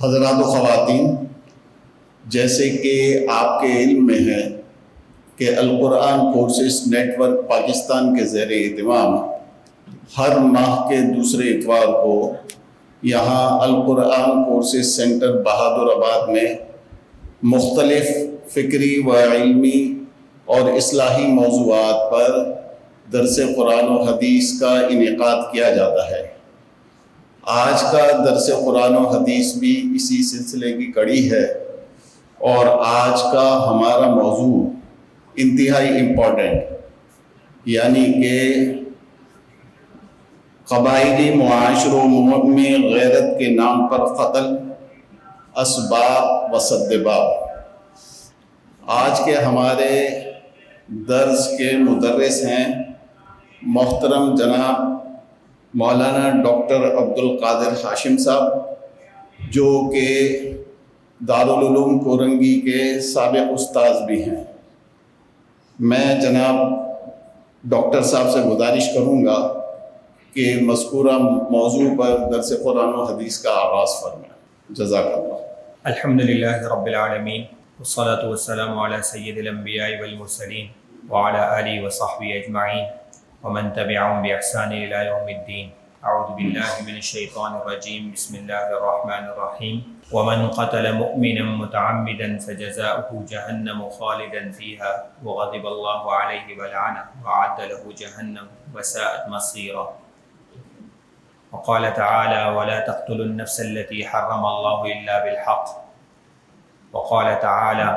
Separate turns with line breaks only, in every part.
حضرات و خواتین، جیسے کہ آپ کے علم میں ہے کہ القرآن کورسز نیٹ ورک پاکستان کے زیر اہتمام ہر ماہ کے دوسرے اتوار کو یہاں القرآن کورسز سینٹر بہادر آباد میں مختلف فکری و علمی اور اصلاحی موضوعات پر درس قرآن و حدیث کا انعقاد کیا جاتا ہے۔ آج کا درس قرآن و حدیث بھی اسی سلسلے کی کڑی ہے، اور آج کا ہمارا موضوع انتہائی امپورٹنٹ، یعنی کہ قبائلی معاشروں میں غیرت کے نام پر قتل، اسباب و سدباب۔ آج کے ہمارے درس کے مدرس ہیں محترم جناب مولانا ڈاکٹر عبدالقادر ہاشم صاحب، جو کہ دارالعلوم کورنگی کے سابق استاذ بھی ہیں۔ میں جناب ڈاکٹر صاحب سے گزارش کروں گا کہ مذکورہ موضوع پر درس قرآن و حدیث کا آغاز فرمائیں۔ جزاک اللہ۔
الحمدللہ رب العالمین والصلاة والسلام علی سید الانبیاء والمرسلین وعلی آلہ وصحبہ اجمعین ومن تبعهم بإحسان إلى يوم الدين۔ اعوذ باللہ من الشیطان الرجیم، بسم اللہ الرحمن الرحیم۔ ومن قتل مؤمنا متعمدا فجزاؤه جہنم خالدا فيها وغضب اللہ علیہ ولعنہ وأعد له جہنم وساءت مصیرا۔ وقال تعالى ولا تقتلوا النفس التي حرم الله إلا بالحق۔ وقال تعالى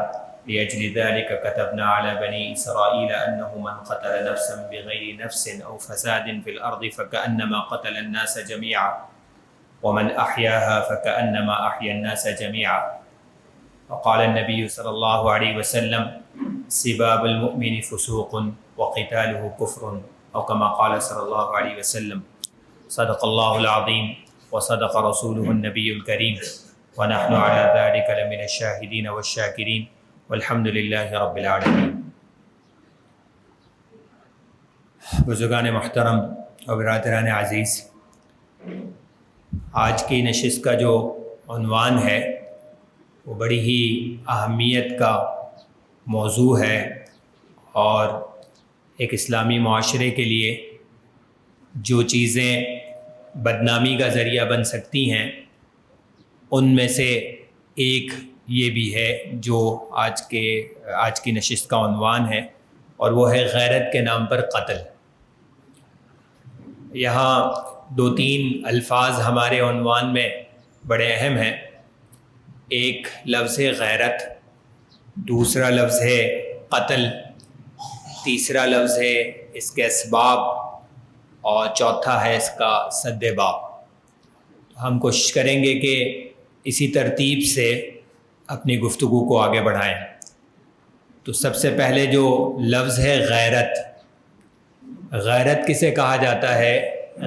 لأجل ذلك كتبنا على بني إسرائيل أنه من قتل نفسا بغير نفس أو فساد في الأرض فكأنما قتل الناس جميعا ومن أحياها فكأنما أحيا الناس جميعا۔ وقال النبي صلى الله عليه وسلم سباب المؤمن فسوق وقتاله كفر، أو كما قال صلى الله عليه وسلم۔ صدق الله العظيم وصدق رسوله النبي الكريم، ونحن على ذلك لمن الشاهدين والشاكرين، والحمد للہ رب العالمین۔ بزرگان محترم اور برادران عزیز، آج کی نشست کا جو عنوان ہے وہ بڑی ہی اہمیت کا موضوع ہے، اور ایک اسلامی معاشرے کے لیے جو چیزیں بدنامی کا ذریعہ بن سکتی ہیں ان میں سے ایک یہ بھی ہے جو آج کی نشست کا عنوان ہے، اور وہ ہے غیرت کے نام پر قتل۔ یہاں دو تین الفاظ ہمارے عنوان میں بڑے اہم ہیں۔ ایک لفظ ہے غیرت، دوسرا لفظ ہے قتل، تیسرا لفظ ہے اس کے اسباب، اور چوتھا ہے اس کا سدباب۔ ہم کوشش کریں گے کہ اسی ترتیب سے اپنی گفتگو کو آگے بڑھائیں۔ تو سب سے پہلے جو لفظ ہے غیرت، غیرت کسے کہا جاتا ہے؟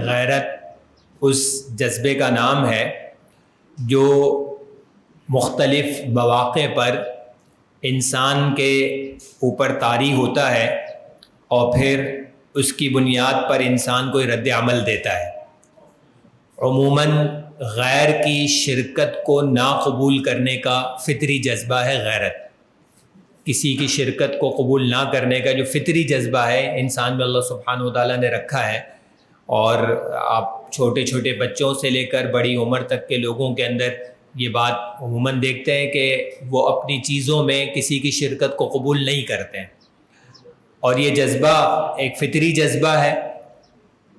غیرت اس جذبے کا نام ہے جو مختلف مواقع پر انسان کے اوپر طاری ہوتا ہے، اور پھر اس کی بنیاد پر انسان کوئی رد عمل دیتا ہے۔ عموماً غیر کی شرکت کو ناقبول کرنے کا فطری جذبہ ہے غیرت۔ کسی کی شرکت کو قبول نہ کرنے کا جو فطری جذبہ ہے انسان میں اللہ سبحانہ و تعالیٰ نے رکھا ہے، اور آپ چھوٹے چھوٹے بچوں سے لے کر بڑی عمر تک کے لوگوں کے اندر یہ بات عموماً دیکھتے ہیں کہ وہ اپنی چیزوں میں کسی کی شرکت کو قبول نہیں کرتے ہیں، اور یہ جذبہ ایک فطری جذبہ ہے۔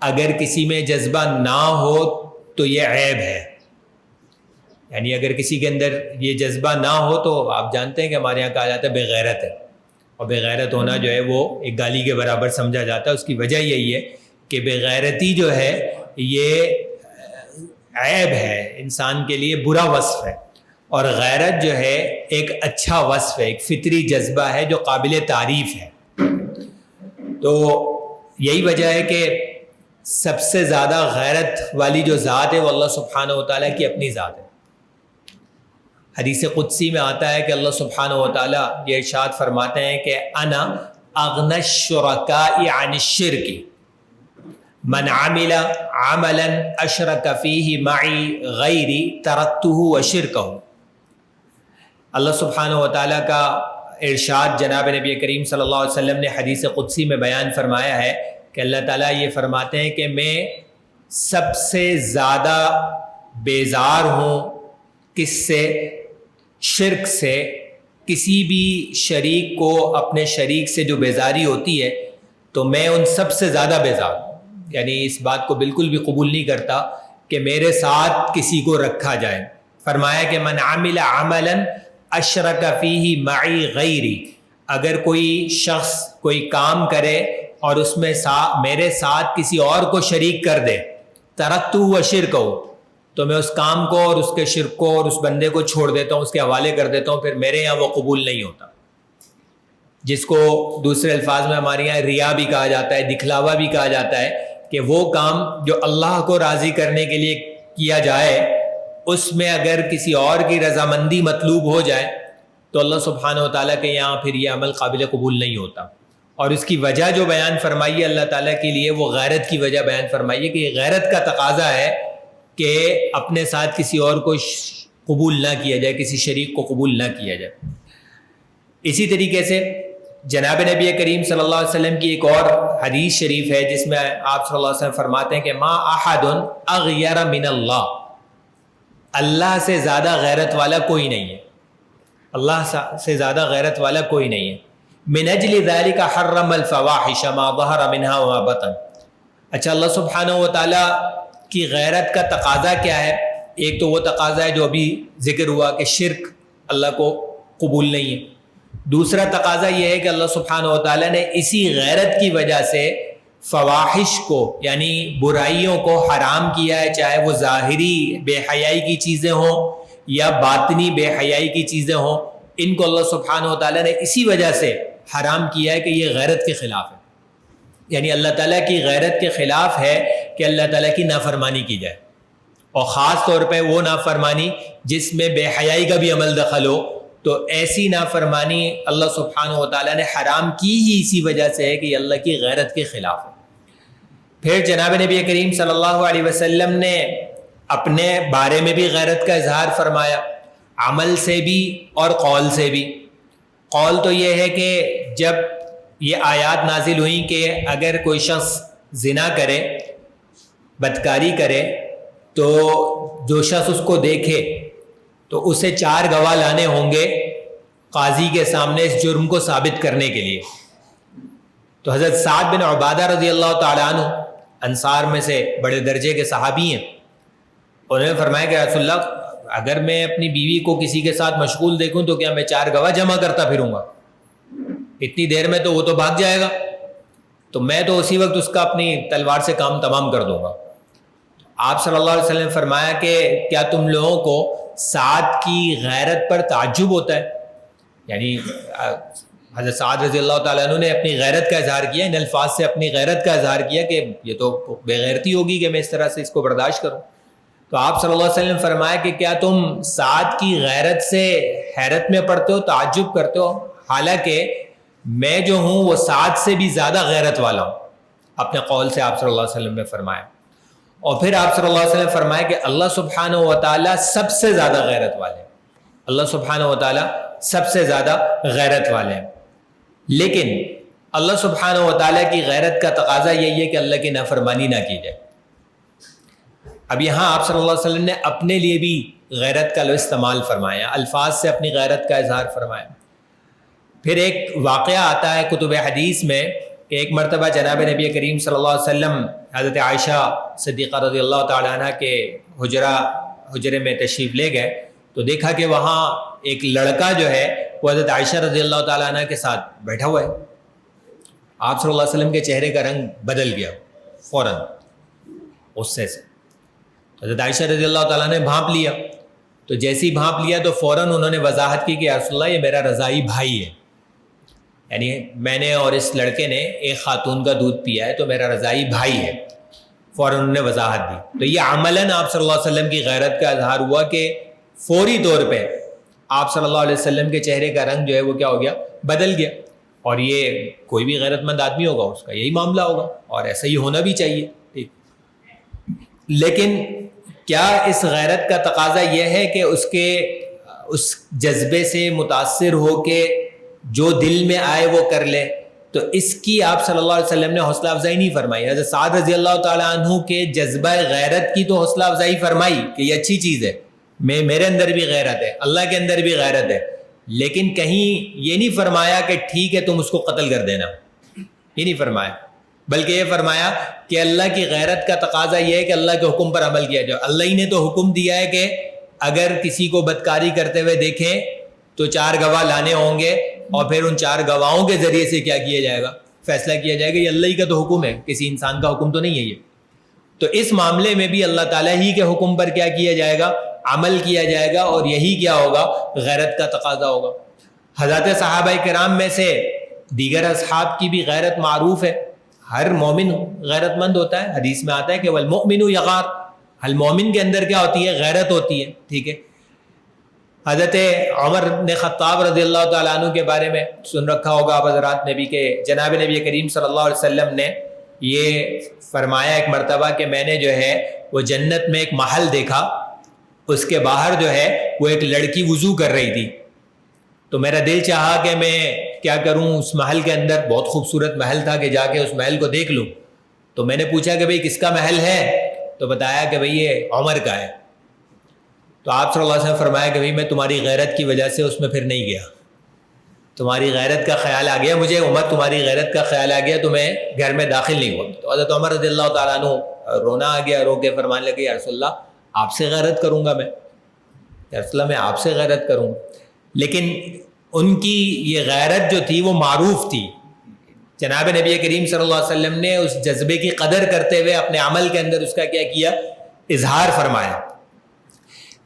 اگر کسی میں جذبہ نہ ہو تو یہ عیب ہے، یعنی اگر کسی کے اندر یہ جذبہ نہ ہو تو آپ جانتے ہیں کہ ہمارے یہاں کہا جاتا ہے بے غیرت ہے، اور بے غیرت ہونا جو ہے وہ ایک گالی کے برابر سمجھا جاتا ہے۔ اس کی وجہ یہی ہے کہ بے غیرتی جو ہے یہ عیب ہے، انسان کے لیے برا وصف ہے، اور غیرت جو ہے ایک اچھا وصف ہے، ایک فطری جذبہ ہے جو قابل تعریف ہے۔ تو یہی وجہ ہے کہ سب سے زیادہ غیرت والی جو ذات ہے وہ اللہ سبحانہ و تعالیٰ کی اپنی ذات ہے۔ حدیث قدسی میں آتا ہے کہ اللہ سبحانہ و تعالیٰ یہ ارشاد فرماتے ہیں کہ انا اغنی الشرکاء عن الشرک، من عمل عملا اشرک فیہ معی غیری ترکتہ وشرکہ. اللہ سبحانہ و تعالیٰ کا ارشاد جناب نبی کریم صلی اللہ علیہ وسلم نے حدیث قدسی میں بیان فرمایا ہے کہ اللہ تعالیٰ یہ فرماتے ہیں کہ میں سب سے زیادہ بیزار ہوں کس سے؟ شرک سے. کسی بھی شریک کو اپنے شریک سے جو بیزاری ہوتی ہے تو میں ان سب سے زیادہ بیزار ہوں. یعنی اس بات کو بالکل بھی قبول نہیں کرتا کہ میرے ساتھ کسی کو رکھا جائے. فرمایا کہ من عمل عملا اشرک فیہ معی غیری، اگر کوئی شخص کوئی کام کرے اور اس میں میرے ساتھ کسی اور کو شریک کر دے، ترکتہ وشرکہ، تو میں اس کام کو اور اس کے شرک کو اور اس بندے کو چھوڑ دیتا ہوں، اس کے حوالے کر دیتا ہوں، پھر میرے یہاں وہ قبول نہیں ہوتا. جس کو دوسرے الفاظ میں ہمارے یہاں ریا بھی کہا جاتا ہے، دکھلاوا بھی کہا جاتا ہے، کہ وہ کام جو اللہ کو راضی کرنے کے لیے کیا جائے اس میں اگر کسی اور کی رضامندی مطلوب ہو جائے تو اللہ سبحانہ و تعالیٰ کے یہاں پھر یہ عمل قابل قبول نہیں ہوتا. اور اس کی وجہ جو بیان فرمائی ہے اللہ تعالیٰ کے لیے، وہ غیرت کی وجہ بیان فرمائی ہے کہ یہ غیرت کا تقاضا ہے کہ اپنے ساتھ کسی اور کو قبول نہ کیا جائے، کسی شریک کو قبول نہ کیا جائے. اسی طریقے سے جناب نبی کریم صلی اللہ علیہ وسلم کی ایک اور حدیث شریف ہے جس میں آپ صلی اللہ علیہ وسلم فرماتے ہیں کہ ما احد اغیر من اللہ، اللہ سے زیادہ غیرت والا کوئی نہیں ہے، اللہ سے زیادہ غیرت والا کوئی نہیں ہے. من اجل ذلک حرم الفواحش ما ظہر منها وما بطن. اچھا، اللہ سبحانہ و تعالیٰ کی غیرت کا تقاضا کیا ہے؟ ایک تو وہ تقاضا ہے جو ابھی ذکر ہوا کہ شرک اللہ کو قبول نہیں ہے. دوسرا تقاضا یہ ہے کہ اللہ سبحانہ و تعالیٰ نے اسی غیرت کی وجہ سے فواحش کو یعنی برائیوں کو حرام کیا ہے، چاہے وہ ظاہری بے حیائی کی چیزیں ہوں یا باطنی بے حیائی کی چیزیں ہوں. ان کو اللہ سبحانہ و تعالیٰ نے اسی وجہ سے حرام کیا ہے کہ یہ غیرت کے خلاف ہے. یعنی اللہ تعالیٰ کی غیرت کے خلاف ہے کہ اللہ تعالیٰ کی نافرمانی کی جائے، اور خاص طور پہ وہ نافرمانی جس میں بے حیائی کا بھی عمل دخل ہو. تو ایسی نافرمانی اللہ سبحانہ و تعالیٰ نے حرام کی ہی اسی وجہ سے ہے کہ یہ اللہ کی غیرت کے خلاف ہے. پھر جناب نبی کریم صلی اللہ علیہ وسلم نے اپنے بارے میں بھی غیرت کا اظہار فرمایا، عمل سے بھی اور قول سے بھی. قول تو یہ ہے کہ جب یہ آیات نازل ہوئیں کہ اگر کوئی شخص زنا کرے، بدکاری کرے، تو جو شخص اس کو دیکھے تو اسے 4 گواہ لانے ہوں گے قاضی کے سامنے اس جرم کو ثابت کرنے کے لیے. تو حضرت سعد بن عبادہ رضی اللہ تعالیٰ عنہ انصار میں سے بڑے درجے کے صحابی ہیں. انہوں نے فرمایا کہ رسول اللہ، اگر میں اپنی بیوی کو کسی کے ساتھ مشغول دیکھوں تو کیا میں 4 گواہ جمع کرتا پھروں گا؟ اتنی دیر میں تو وہ تو بھاگ جائے گا، تو میں تو اسی وقت اس کا اپنی تلوار سے کام تمام کر دوں گا. آپ صلی اللہ علیہ وسلم نے فرمایا کہ کیا تم لوگوں کو سعد کی غیرت پر تعجب ہوتا ہے؟ یعنی حضرت سعد رضی اللہ تعالیٰ عنہ نے اپنی غیرت کا اظہار کیا، ان الفاظ سے اپنی غیرت کا اظہار کیا کہ یہ تو بے غیرتی ہوگی کہ میں اس طرح سے اس کو برداشت کروں. تو آپ صلی اللہ علیہ وسلم نے فرمایا کہ کیا تم سعد کی غیرت سے حیرت میں پڑتے ہو، تعجب کرتے ہو؟ حالانکہ میں جو ہوں وہ سعد سے بھی زیادہ غیرت والا ہوں. اپنے قول سے آپ صلی اللہ علیہ وسلم نے فرمایا. اور پھر آپ صلی اللہ علیہ وسلم نے فرمایا کہ اللہ سبحانہ و تعالیٰ سب سے زیادہ غیرت والے ہیں. اللہ سبحانہ و تعالیٰ سب سے زیادہ غیرت والے ہیں. لیکن اللہ سبحانہ و تعالیٰ کی غیرت کا تقاضا یہی ہے کہ اللہ کی نافرمانی نہ کی جائے. اب یہاں آپ صلی اللہ علیہ وسلم نے اپنے لیے بھی غیرت کا استعمال فرمایا، الفاظ سے اپنی غیرت کا اظہار فرمایا. پھر ایک واقعہ آتا ہے کتب حدیث میں کہ ایک مرتبہ جناب نبی کریم صلی اللہ علیہ وسلم حضرت عائشہ صدیقہ رضی اللہ تعالیٰ عنہ کے حجرے میں تشریف لے گئے تو دیکھا کہ وہاں ایک لڑکا جو ہے وہ حضرت عائشہ رضی اللہ تعالیٰ عنہ کے ساتھ بیٹھا ہوا ہے. آپ صلی اللہ علیہ وسلم کے چہرے کا رنگ بدل گیا فوراً غصے سے. حضرت عائشہ رضی اللہ تعالیٰ نے بھانپ لیا. تو جیسے ہی بھانپ لیا تو فوراً انہوں نے وضاحت کی کہ یا رسول اللہ یہ میرا رضائی بھائی ہے، یعنی میں نے اور اس لڑکے نے ایک خاتون کا دودھ پیا ہے تو میرا رضائی بھائی ہے. فوراً انہوں نے وضاحت دی. تو یہ عملاً آپ صلی اللہ علیہ وسلم کی غیرت کا اظہار ہوا کہ فوری طور پہ آپ صلی اللہ علیہ وسلم کے چہرے کا رنگ جو ہے وہ کیا ہو گیا، بدل گیا. اور یہ کوئی بھی غیرت مند آدمی ہوگا اس کا یہی معاملہ ہوگا، اور ایسا ہی ہونا بھی چاہیے. ٹھیک. لیکن کیا اس غیرت کا تقاضا یہ ہے کہ اس جذبے سے متاثر ہو کے جو دل میں آئے وہ کر لے؟ تو اس کی آپ صلی اللہ علیہ وسلم نے حوصلہ افزائی نہیں فرمائی. حضرت سعد رضی اللہ تعالیٰ عنہ کے جذبہ غیرت کی تو حوصلہ افزائی فرمائی کہ یہ اچھی چیز ہے، میرے اندر بھی غیرت ہے، اللہ کے اندر بھی غیرت ہے، لیکن کہیں یہ نہیں فرمایا کہ ٹھیک ہے تم اس کو قتل کر دینا، یہ نہیں فرمایا، بلکہ یہ فرمایا کہ اللہ کی غیرت کا تقاضا یہ ہے کہ اللہ کے حکم پر عمل کیا جائے. اللہ ہی نے تو حکم دیا ہے کہ اگر کسی کو بدکاری کرتے ہوئے دیکھیں تو 4 گواہ لانے ہوں گے، اور پھر ان 4 گواہوں کے ذریعے سے کیا کیا جائے گا؟ فیصلہ کیا جائے گا. یہ اللہ ہی کا تو حکم ہے، کسی انسان کا حکم تو نہیں ہے یہ. تو اس معاملے میں بھی اللہ تعالیٰ ہی کے حکم پر کیا کیا جائے گا؟ عمل کیا جائے گا، اور یہی کیا ہوگا؟ غیرت کا تقاضا ہوگا. حضرات صحابہ کرام میں سے دیگر اصحاب کی بھی غیرت معروف ہے. ہر مومن غیرت مند ہوتا ہے. حدیث میں آتا ہے کہ والمؤمن یغار، ہر مومن کے اندر کیا ہوتی ہے؟ غیرت ہوتی ہے. ٹھیک ہے. حضرت عمر بن خطاب رضی اللہ تعالیٰ عنہ کے بارے میں سن رکھا ہوگا آپ حضرات نے بھی کہ جناب نبی کریم صلی اللہ علیہ وسلم نے یہ فرمایا ایک مرتبہ کہ میں نے جو ہے وہ جنت میں ایک محل دیکھا، اس کے باہر جو ہے وہ ایک لڑکی وضو کر رہی تھی، تو میرا دل چاہا کہ میں کیا کروں، اس محل کے اندر بہت خوبصورت محل تھا کہ جا کے اس محل کو دیکھ لوں. تو میں نے پوچھا کہ بھئی کس کا محل ہے؟ تو بتایا کہ بھئی یہ عمر کا ہے. تو آپ صلی اللہ علیہ وسلم فرمایا کہ بھئی میں تمہاری غیرت کی وجہ سے اس میں پھر نہیں گیا، تمہاری غیرت کا خیال آ گیا مجھے، عمر تمہاری غیرت کا خیال آ گیا تو میں گھر میں داخل نہیں ہوا. تو حضرت عمر رضی اللہ تعالیٰ عنہ رونا آ گیا، رو کے فرمانے لگے یا رسول اللہ آپ سے غیرت کروں گا میں، یا رسول اللہ میں آپ سے غیرت کروں گا. لیکن ان کی یہ غیرت جو تھی وہ معروف تھی. جناب نبی کریم صلی اللہ علیہ وسلم نے اس جذبے کی قدر کرتے ہوئے اپنے عمل کے اندر اس کا کیا کیا؟ اظہار فرمایا.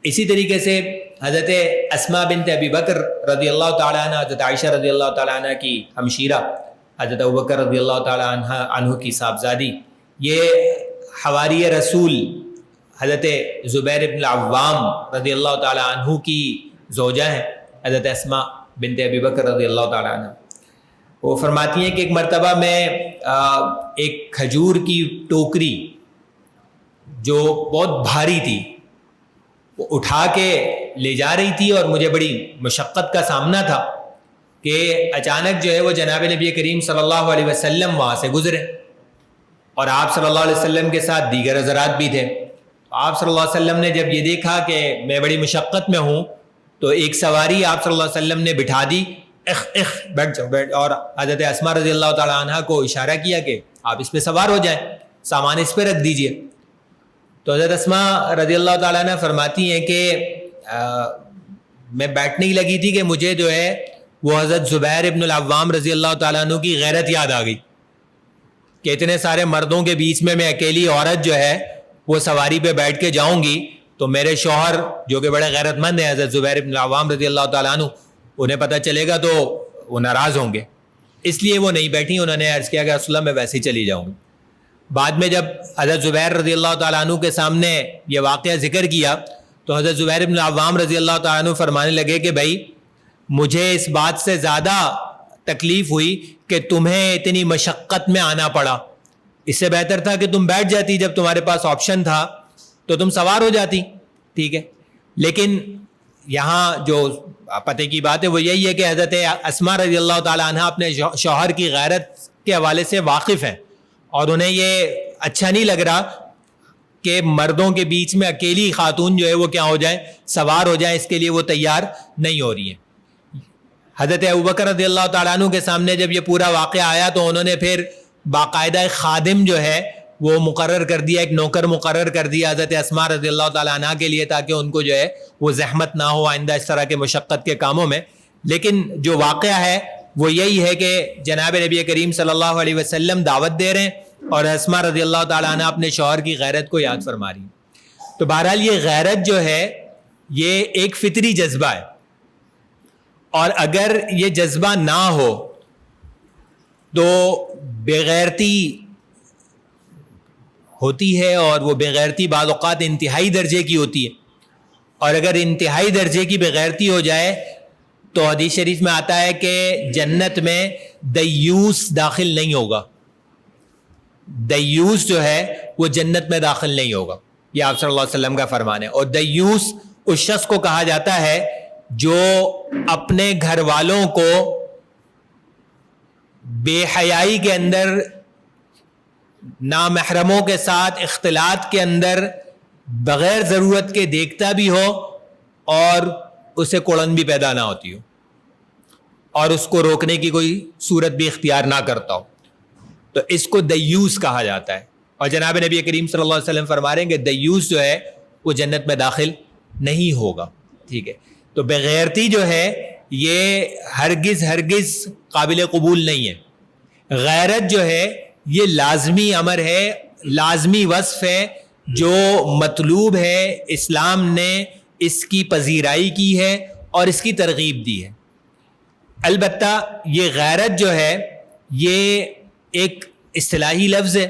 اسی طریقے سے حضرت اسماء بنت ابی بکر رضی اللہ تعالیٰ عنہ، حضرت عائشہ رضی اللہ تعالیٰ عنہ کی ہمشیرہ، حضرت ابوبکر رضی اللہ تعالیٰ عنہ کی صاحبزادی، یہ حواری رسول حضرت زبیر بن العوام رضی اللہ تعالیٰ عنہ کی زوجہ ہیں، حضرت اسماء بنت ابی بکر رضی اللہ تعالیٰ عنہ. وہ فرماتی ہیں کہ ایک مرتبہ میں ایک کھجور کی ٹوکری جو بہت بھاری تھی وہ اٹھا کے لے جا رہی تھی، اور مجھے بڑی مشقت کا سامنا تھا کہ اچانک جو ہے وہ جناب نبی کریم صلی اللہ علیہ وسلم وہاں سے گزرے، اور آپ صلی اللہ علیہ وسلم کے ساتھ دیگر حضرات بھی تھے. آپ صلی اللہ علیہ وسلم نے جب یہ دیکھا کہ میں بڑی مشقت میں ہوں تو ایک سواری آپ صلی اللہ علیہ وسلم نے بٹھا دی، بیٹھ جاؤ بیٹھ، اور حضرت اسماء رضی اللہ تعالیٰ عنہ کو اشارہ کیا کہ آپ اس پہ سوار ہو جائیں، سامان اس پہ رکھ دیجئے. تو حضرت اسماء رضی اللہ تعالیٰ عنہ فرماتی ہیں کہ میں بیٹھنے ہی لگی تھی کہ مجھے جو ہے وہ حضرت زبیر ابن العوام رضی اللہ تعالیٰ عنہ کی غیرت یاد آ گئی کہ اتنے سارے مردوں کے بیچ میں اکیلی عورت جو ہے وہ سواری پہ بیٹھ کے جاؤں گی تو میرے شوہر جو کہ بڑے غیرت مند ہیں حضرت زبیر ابن العوام رضی اللہ تعالیٰ عنہ، انہیں پتہ چلے گا تو وہ ناراض ہوں گے، اس لیے وہ نہیں بیٹھی. انہوں نے عرض کیا کہ رسول اللہ میں ویسے ہی چلی جاؤں گی. بعد میں جب حضرت زبیر رضی اللہ تعالیٰ عنہ کے سامنے یہ واقعہ ذکر کیا تو حضرت زبیر ابن العوام رضی اللہ تعالیٰ عنہ فرمانے لگے کہ بھائی مجھے اس بات سے زیادہ تکلیف ہوئی کہ تمہیں اتنی مشقت میں آنا پڑا، اس سے بہتر تھا کہ تم بیٹھ جاتی، جب تمہارے پاس آپشن تھا تو تم سوار ہو جاتی. ٹھیک ہے. لیکن یہاں جو پتہ کی بات ہے وہ یہی ہے کہ حضرت اسماء رضی اللہ تعالیٰ عنہ اپنے شوہر کی غیرت کے حوالے سے واقف ہیں، اور انہیں یہ اچھا نہیں لگ رہا کہ مردوں کے بیچ میں اکیلی خاتون جو ہے وہ کیا ہو جائیں؟ سوار ہو جائیں. اس کے لیے وہ تیار نہیں ہو رہی ہیں. حضرت ابوبکر رضی اللہ تعالیٰ عنہ کے سامنے جب یہ پورا واقعہ آیا تو انہوں نے پھر باقاعدہ ایک خادم جو ہے وہ مقرر کر دیا، ایک نوکر مقرر کر دیا حضرت اسماء رضی اللہ تعالیٰ عنہ کے لیے، تاکہ ان کو جو ہے وہ زحمت نہ ہو آئندہ اس طرح کے مشقت کے کاموں میں. لیکن جو واقعہ ہے وہ یہی ہے کہ جناب نبی کریم صلی اللہ علیہ وسلم دعوت دے رہے ہیں اور اسماء رضی اللہ تعالیٰ عنہ اپنے شوہر کی غیرت کو یاد فرما رہی ہیں. تو بہرحال یہ غیرت جو ہے یہ ایک فطری جذبہ ہے، اور اگر یہ جذبہ نہ ہو تو بےغیرتی ہوتی ہے، اور وہ بےغیرتی بعض اوقات انتہائی درجے کی ہوتی ہے. اور اگر انتہائی درجے کی بےغیرتی ہو جائے تو حدیث شریف میں آتا ہے کہ جنت میں دیوس داخل نہیں ہوگا. دیوس جو ہے وہ جنت میں داخل نہیں ہوگا. یہ آپ صلی اللہ علیہ وسلم کا فرمان ہے. اور دیوس اس شخص کو کہا جاتا ہے جو اپنے گھر والوں کو بے حیائی کے اندر، نامحرموں کے ساتھ اختلاط کے اندر بغیر ضرورت کے دیکھتا بھی ہو اور اسے کوڑن بھی پیدا نہ ہوتی ہو اور اس کو روکنے کی کوئی صورت بھی اختیار نہ کرتا ہو، تو اس کو دیوس کہا جاتا ہے. اور جناب نبی کریم صلی اللہ علیہ وسلم فرما رہے ہیں کہ دیوس جو ہے وہ جنت میں داخل نہیں ہوگا. ٹھیک ہے، تو بغیرتی جو ہے یہ ہرگز قابل قبول نہیں ہے. غیرت جو ہے یہ لازمی امر ہے، لازمی وصف ہے جو مطلوب ہے. اسلام نے اس کی پذیرائی کی ہے اور اس کی ترغیب دی ہے. البتہ یہ غیرت جو ہے یہ ایک اصطلاحی لفظ ہے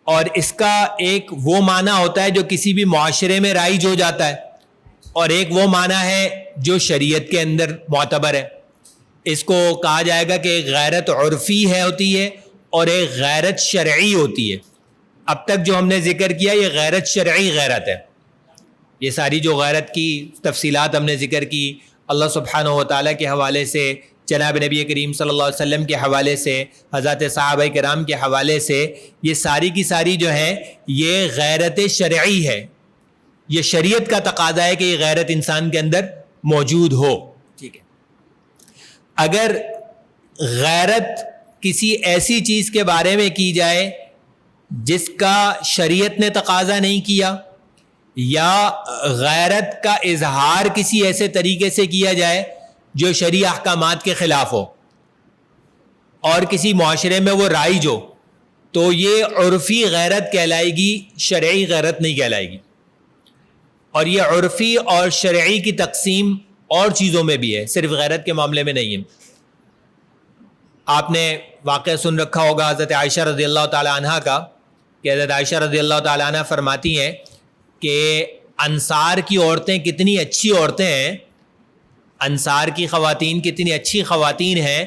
اور اس کا ایک وہ معنی ہوتا ہے جو کسی بھی معاشرے میں رائج ہو جاتا ہے، اور ایک وہ معنی ہے جو شریعت کے اندر معتبر ہے. اس کو کہا جائے گا کہ ایک غیرت عرفی ہے ہوتی ہے اور ایک غیرت شرعی ہوتی ہے. اب تک جو ہم نے ذکر کیا یہ غیرت شرعی غیرت ہے. یہ ساری جو غیرت کی تفصیلات ہم نے ذکر کی اللہ سبحانہ و تعالیٰ کے حوالے سے، جناب نبی کریم صلی اللہ علیہ وسلم کے حوالے سے، حضرات صحابہ کرام کے حوالے سے، یہ ساری کی ساری جو ہے یہ غیرت شرعی ہے. یہ شریعت کا تقاضا ہے کہ یہ غیرت انسان کے اندر موجود ہو. ٹھیک ہے، اگر غیرت کسی ایسی چیز کے بارے میں کی جائے جس کا شریعت نے تقاضا نہیں کیا، یا غیرت کا اظہار کسی ایسے طریقے سے کیا جائے جو شرعی احکامات کے خلاف ہو اور کسی معاشرے میں وہ رائج ہو، تو یہ عرفی غیرت کہلائے گی، شرعی غیرت نہیں کہلائے گی. اور یہ عرفی اور شرعی کی تقسیم اور چیزوں میں بھی ہے، صرف غیرت کے معاملے میں نہیں ہے. آپ نے واقعہ سن رکھا ہوگا حضرت عائشہ رضی اللہ تعالی عنہ کا، کہ حضرت عائشہ رضی اللہ تعالی عنہ فرماتی ہیں کہ انصار کی عورتیں کتنی اچھی عورتیں ہیں، انصار کی خواتین کتنی اچھی خواتین ہیں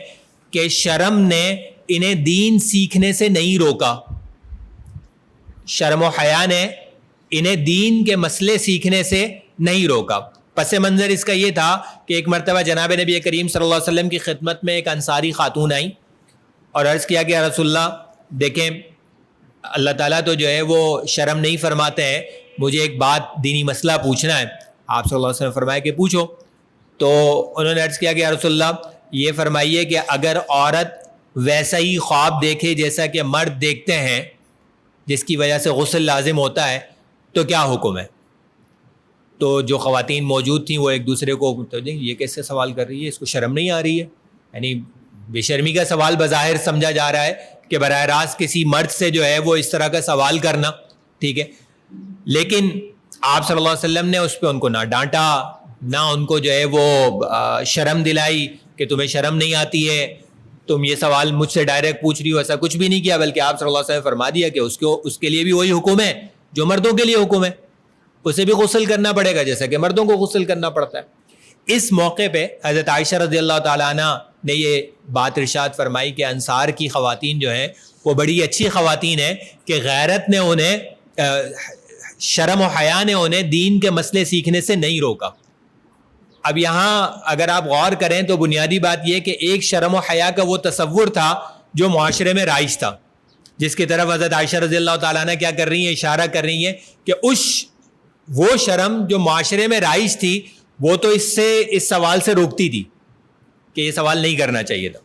کہ شرم نے انہیں دین سیکھنے سے نہیں روکا. شرم و حیا نے انہیں دین کے مسئلے سیکھنے سے نہیں روکا. پس منظر اس کا یہ تھا کہ ایک مرتبہ جناب نبی کریم صلی اللہ علیہ وسلم کی خدمت میں ایک انصاری خاتون آئیں اور عرض کیا کہ یا رسول اللہ، دیکھیں اللہ تعالیٰ تو جو ہے وہ شرم نہیں فرماتے ہیں، مجھے ایک بات دینی مسئلہ پوچھنا ہے. آپ صلی اللہ علیہ وسلم فرمایا کہ پوچھو. تو انہوں نے عرض کیا کہ یا رسول اللہ یہ فرمائیے کہ اگر عورت ویسا ہی خواب دیکھے جیسا کہ مرد دیکھتے ہیں جس کی وجہ سے غسل لازم ہوتا ہے تو کیا حکم ہے؟ تو جو خواتین موجود تھیں وہ ایک دوسرے کو یہ کیسے سوال کر رہی ہے، اس کو شرم نہیں آ رہی ہے. یعنی بے شرمی کا سوال بظاہر سمجھا جا رہا ہے کہ براہ راست کسی مرد سے جو ہے وہ اس طرح کا سوال کرنا. ٹھیک ہے، لیکن آپ صلی اللہ علیہ وسلم نے اس پہ ان کو نہ ڈانٹا، نہ ان کو جو ہے وہ شرم دلائی کہ تمہیں شرم نہیں آتی ہے، تم یہ سوال مجھ سے ڈائریکٹ پوچھ رہی ہو، ایسا کچھ بھی نہیں کیا. بلکہ آپ صلی اللہ علیہ وسلم فرما دیا کہ اس کے لیے بھی وہی حکم ہے جو مردوں کے لیے حکم ہے، اسے بھی غسل کرنا پڑے گا جیسا کہ مردوں کو غسل کرنا پڑتا ہے. اس موقع پہ حضرت عائشہ رضی اللہ تعالیٰ عنہ نے یہ بات ارشاد فرمائی کہ انصار کی خواتین جو ہیں وہ بڑی اچھی خواتین ہیں کہ غیرت نے انہیں، شرم و حیا نے انہیں دین کے مسئلے سیکھنے سے نہیں روکا. اب یہاں اگر آپ غور کریں تو بنیادی بات یہ کہ ایک شرم و حیا کا وہ تصور تھا جو معاشرے میں رائج تھا، جس کی طرف حضرت عائشہ رضی اللہ تعالیٰ عنہ کیا کر رہی ہیں، اشارہ کر رہی ہیں کہ وہ شرم جو معاشرے میں رائج تھی وہ تو اس سوال سے روکتی تھی کہ یہ سوال نہیں کرنا چاہیے تھا.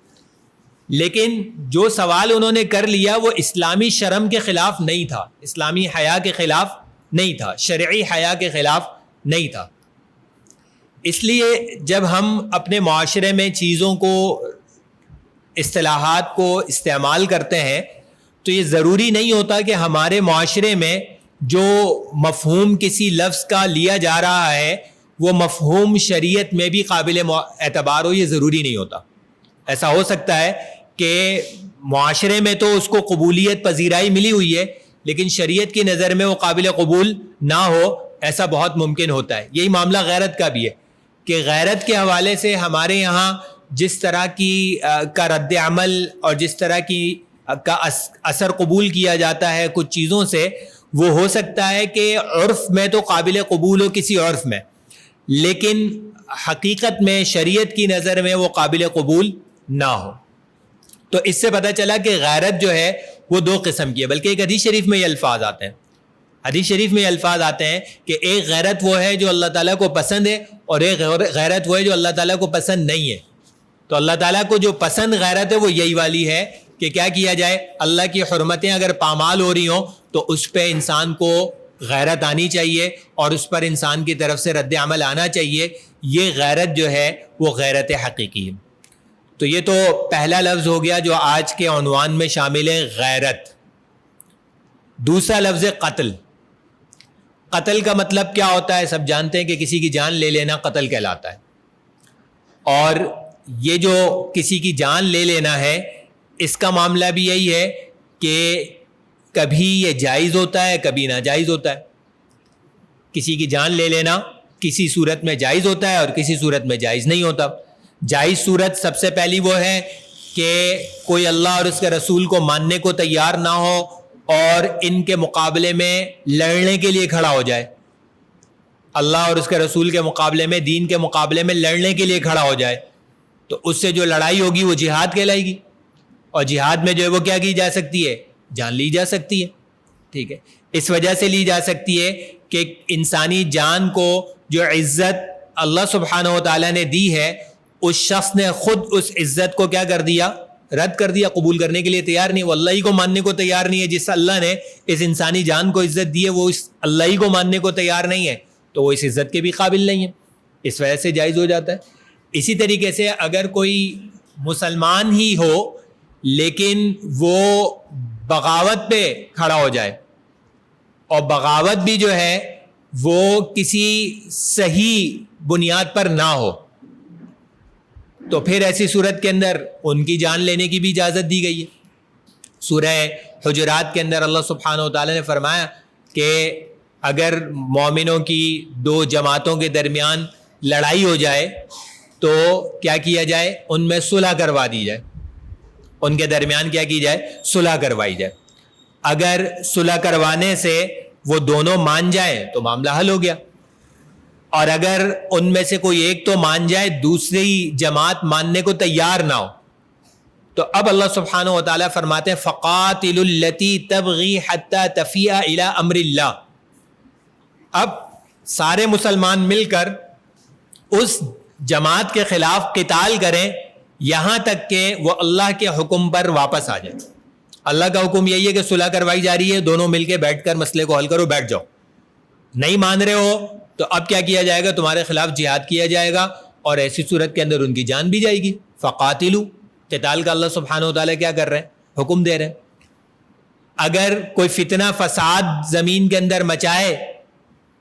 لیکن جو سوال انہوں نے کر لیا وہ اسلامی شرم کے خلاف نہیں تھا، اسلامی حیا کے خلاف نہیں تھا، شرعی حیا کے خلاف نہیں تھا. اس لیے جب ہم اپنے معاشرے میں چیزوں کو، اصطلاحات کو استعمال کرتے ہیں تو یہ ضروری نہیں ہوتا کہ ہمارے معاشرے میں جو مفہوم کسی لفظ کا لیا جا رہا ہے وہ مفہوم شریعت میں بھی قابل اعتبار ہو. یہ ضروری نہیں ہوتا. ایسا ہو سکتا ہے کہ معاشرے میں تو اس کو قبولیت پذیرائی ملی ہوئی ہے لیکن شریعت کی نظر میں وہ قابل قبول نہ ہو، ایسا بہت ممکن ہوتا ہے. یہی معاملہ غیرت کا بھی ہے کہ غیرت کے حوالے سے ہمارے یہاں جس طرح کی کا رد عمل اور جس طرح کی کا اثر قبول کیا جاتا ہے کچھ چیزوں سے، وہ ہو سکتا ہے کہ عرف میں تو قابل قبول ہو کسی عرف میں، لیکن حقیقت میں شریعت کی نظر میں وہ قابل قبول نہ ہو۔ تو اس سے پتہ چلا کہ غیرت جو ہے وہ دو قسم کی ہے، بلکہ ایک حدیث شریف میں یہ الفاظ آتے ہیں، حدیث شریف میں یہ الفاظ آتے ہیں کہ ایک غیرت وہ ہے جو اللہ تعالیٰ کو پسند ہے، اور ایک غیرت وہ ہے جو اللہ تعالیٰ کو پسند نہیں ہے۔ تو اللہ تعالیٰ کو جو پسند غیرت ہے وہ یہی والی ہے کہ کیا کیا جائے، اللہ کی حرمتیں اگر پامال ہو رہی ہوں تو اس پہ انسان کو غیرت آنی چاہیے اور اس پر انسان کی طرف سے رد عمل آنا چاہیے۔ یہ غیرت جو ہے وہ غیرت حقیقی ہے۔ تو یہ تو پہلا لفظ ہو گیا جو آج کے عنوان میں شامل ہے، غیرت۔ دوسرا لفظ ہے قتل۔ قتل کا مطلب کیا ہوتا ہے؟ سب جانتے ہیں کہ کسی کی جان لے لینا قتل کہلاتا ہے، اور یہ جو کسی کی جان لے لینا ہے اس کا معاملہ بھی یہی ہے کہ کبھی یہ جائز ہوتا ہے کبھی ناجائز ہوتا ہے۔ کسی کی جان لے لینا کسی صورت میں جائز ہوتا ہے اور کسی صورت میں جائز نہیں ہوتا۔ جائز صورت سب سے پہلی وہ ہے کہ کوئی اللہ اور اس کے رسول کو ماننے کو تیار نہ ہو اور ان کے مقابلے میں لڑنے کے لیے کھڑا ہو جائے، اللہ اور اس کے رسول کے مقابلے میں، دین کے مقابلے میں لڑنے کے لیے کھڑا ہو جائے، تو اس سے جو لڑائی ہوگی وہ جہاد کہلائے گی، اور جہاد میں جو ہے وہ کیا کی جا سکتی ہے؟ جان لی جا سکتی ہے۔ ٹھیک ہے، اس وجہ سے لی جا سکتی ہے کہ انسانی جان کو جو عزت اللہ سبحانہ و تعالیٰ نے دی ہے، اس شخص نے خود اس عزت کو کیا کر دیا؟ رد کر دیا، قبول کرنے کے لیے تیار نہیں، وہ اللہ ہی کو ماننے کو تیار نہیں ہے۔ جس اللہ نے اس انسانی جان کو عزت دی ہے وہ اس اللہ ہی کو ماننے کو تیار نہیں ہے، تو وہ اس عزت کے بھی قابل نہیں ہے، اس وجہ سے جائز ہو جاتا ہے۔ اسی طریقے سے اگر کوئی مسلمان ہی ہو لیکن وہ بغاوت پہ کھڑا ہو جائے، اور بغاوت بھی جو ہے وہ کسی صحیح بنیاد پر نہ ہو، تو پھر ایسی صورت کے اندر ان کی جان لینے کی بھی اجازت دی گئی ہے۔ سورہ حجرات کے اندر اللہ سبحانہ و تعالیٰ نے فرمایا کہ اگر مومنوں کی دو جماعتوں کے درمیان لڑائی ہو جائے تو کیا کیا جائے؟ ان میں صلح کروا دی جائے، ان کے درمیان کیا کی جائے؟ صلح کروائی جائے۔ اگر صلح کروانے سے وہ دونوں مان جائیں تو معاملہ حل ہو گیا، اور اگر ان میں سے کوئی ایک تو مان جائے، دوسری جماعت ماننے کو تیار نہ ہو، تو اب اللہ سبحانہ و تعالیٰ فرماتے ہیں فَقَاتِلُوا الَّتِي تَبْغِي حَتَّى تَفِيءَ إِلَىٰ أَمْرِ اللَّهِ۔ اب سارے مسلمان مل کر اس جماعت کے خلاف قتال کریں یہاں تک کہ وہ اللہ کے حکم پر واپس آ جائے۔ اللہ کا حکم یہی ہے کہ صلح کروائی جا رہی ہے، دونوں مل کے بیٹھ کر مسئلے کو حل کرو، بیٹھ جاؤ۔ نہیں مان رہے ہو تو اب کیا کیا جائے گا؟ تمہارے خلاف جہاد کیا جائے گا، اور ایسی صورت کے اندر ان کی جان بھی جائے گی۔ فقاتلو، قتال کا اللہ سبحانہ و تعالیٰ کیا کر رہے ہیں؟ حکم دے رہے ہیں۔ اگر کوئی فتنہ فساد زمین کے اندر مچائے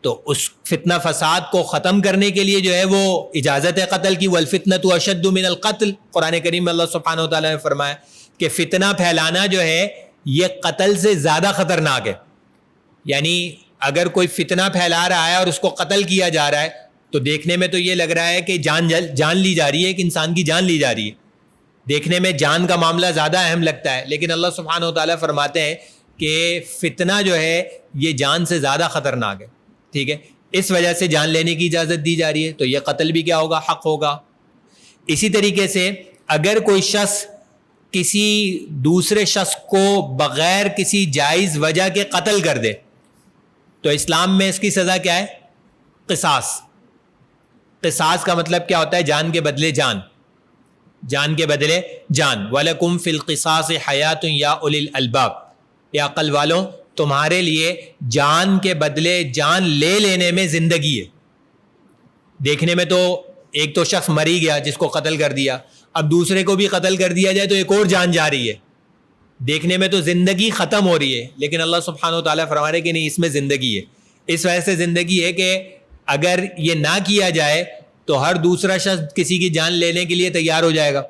تو اس فتنہ فساد کو ختم کرنے کے لیے جو ہے وہ اجازت ہے قتل کی۔ والفتنۃ اشد من القتل، قرآن کریم میں اللہ سبحانہ و تعالیٰ نے فرمایا کہ فتنہ پھیلانا جو ہے یہ قتل سے زیادہ خطرناک ہے۔ یعنی اگر کوئی فتنہ پھیلا رہا ہے اور اس کو قتل کیا جا رہا ہے تو دیکھنے میں تو یہ لگ رہا ہے کہ جان لی جا رہی ہے، ایک انسان کی جان لی جا رہی ہے، دیکھنے میں جان کا معاملہ زیادہ اہم لگتا ہے، لیکن اللہ سبحانہ و تعالیٰ فرماتے ہیں کہ فتنہ جو ہے یہ جان سے زیادہ خطرناک ہے۔ ٹھیک ہے، اس وجہ سے جان لینے کی اجازت دی جا رہی ہے، تو یہ قتل بھی کیا ہوگا؟ حق ہوگا۔ اسی طریقے سے اگر کوئی شخص کسی دوسرے شخص کو بغیر کسی جائز وجہ کے قتل کر دے تو اسلام میں اس کی سزا کیا ہے؟ قصاص۔ قصاص کا مطلب کیا ہوتا ہے؟ جان کے بدلے جان، جان کے بدلے جان۔ وَلَكُمْ فِي الْقِصَاصِ حَيَاةٌ يَا أُولِي الْأَلْبَابِ، یا عقل والوں تمہارے لیے جان کے بدلے جان لے لینے میں زندگی ہے۔ دیکھنے میں تو ایک تو شخص مر ہی گیا جس کو قتل کر دیا، اب دوسرے کو بھی قتل کر دیا جائے تو ایک اور جان جا رہی ہے، دیکھنے میں تو زندگی ختم ہو رہی ہے، لیکن اللہ سبحانہ و تعالیٰ فرما رہے کہ نہیں، اس میں زندگی ہے۔ اس وجہ سے زندگی ہے کہ اگر یہ نہ کیا جائے تو ہر دوسرا شخص کسی کی جان لینے کے لیے تیار ہو جائے گا،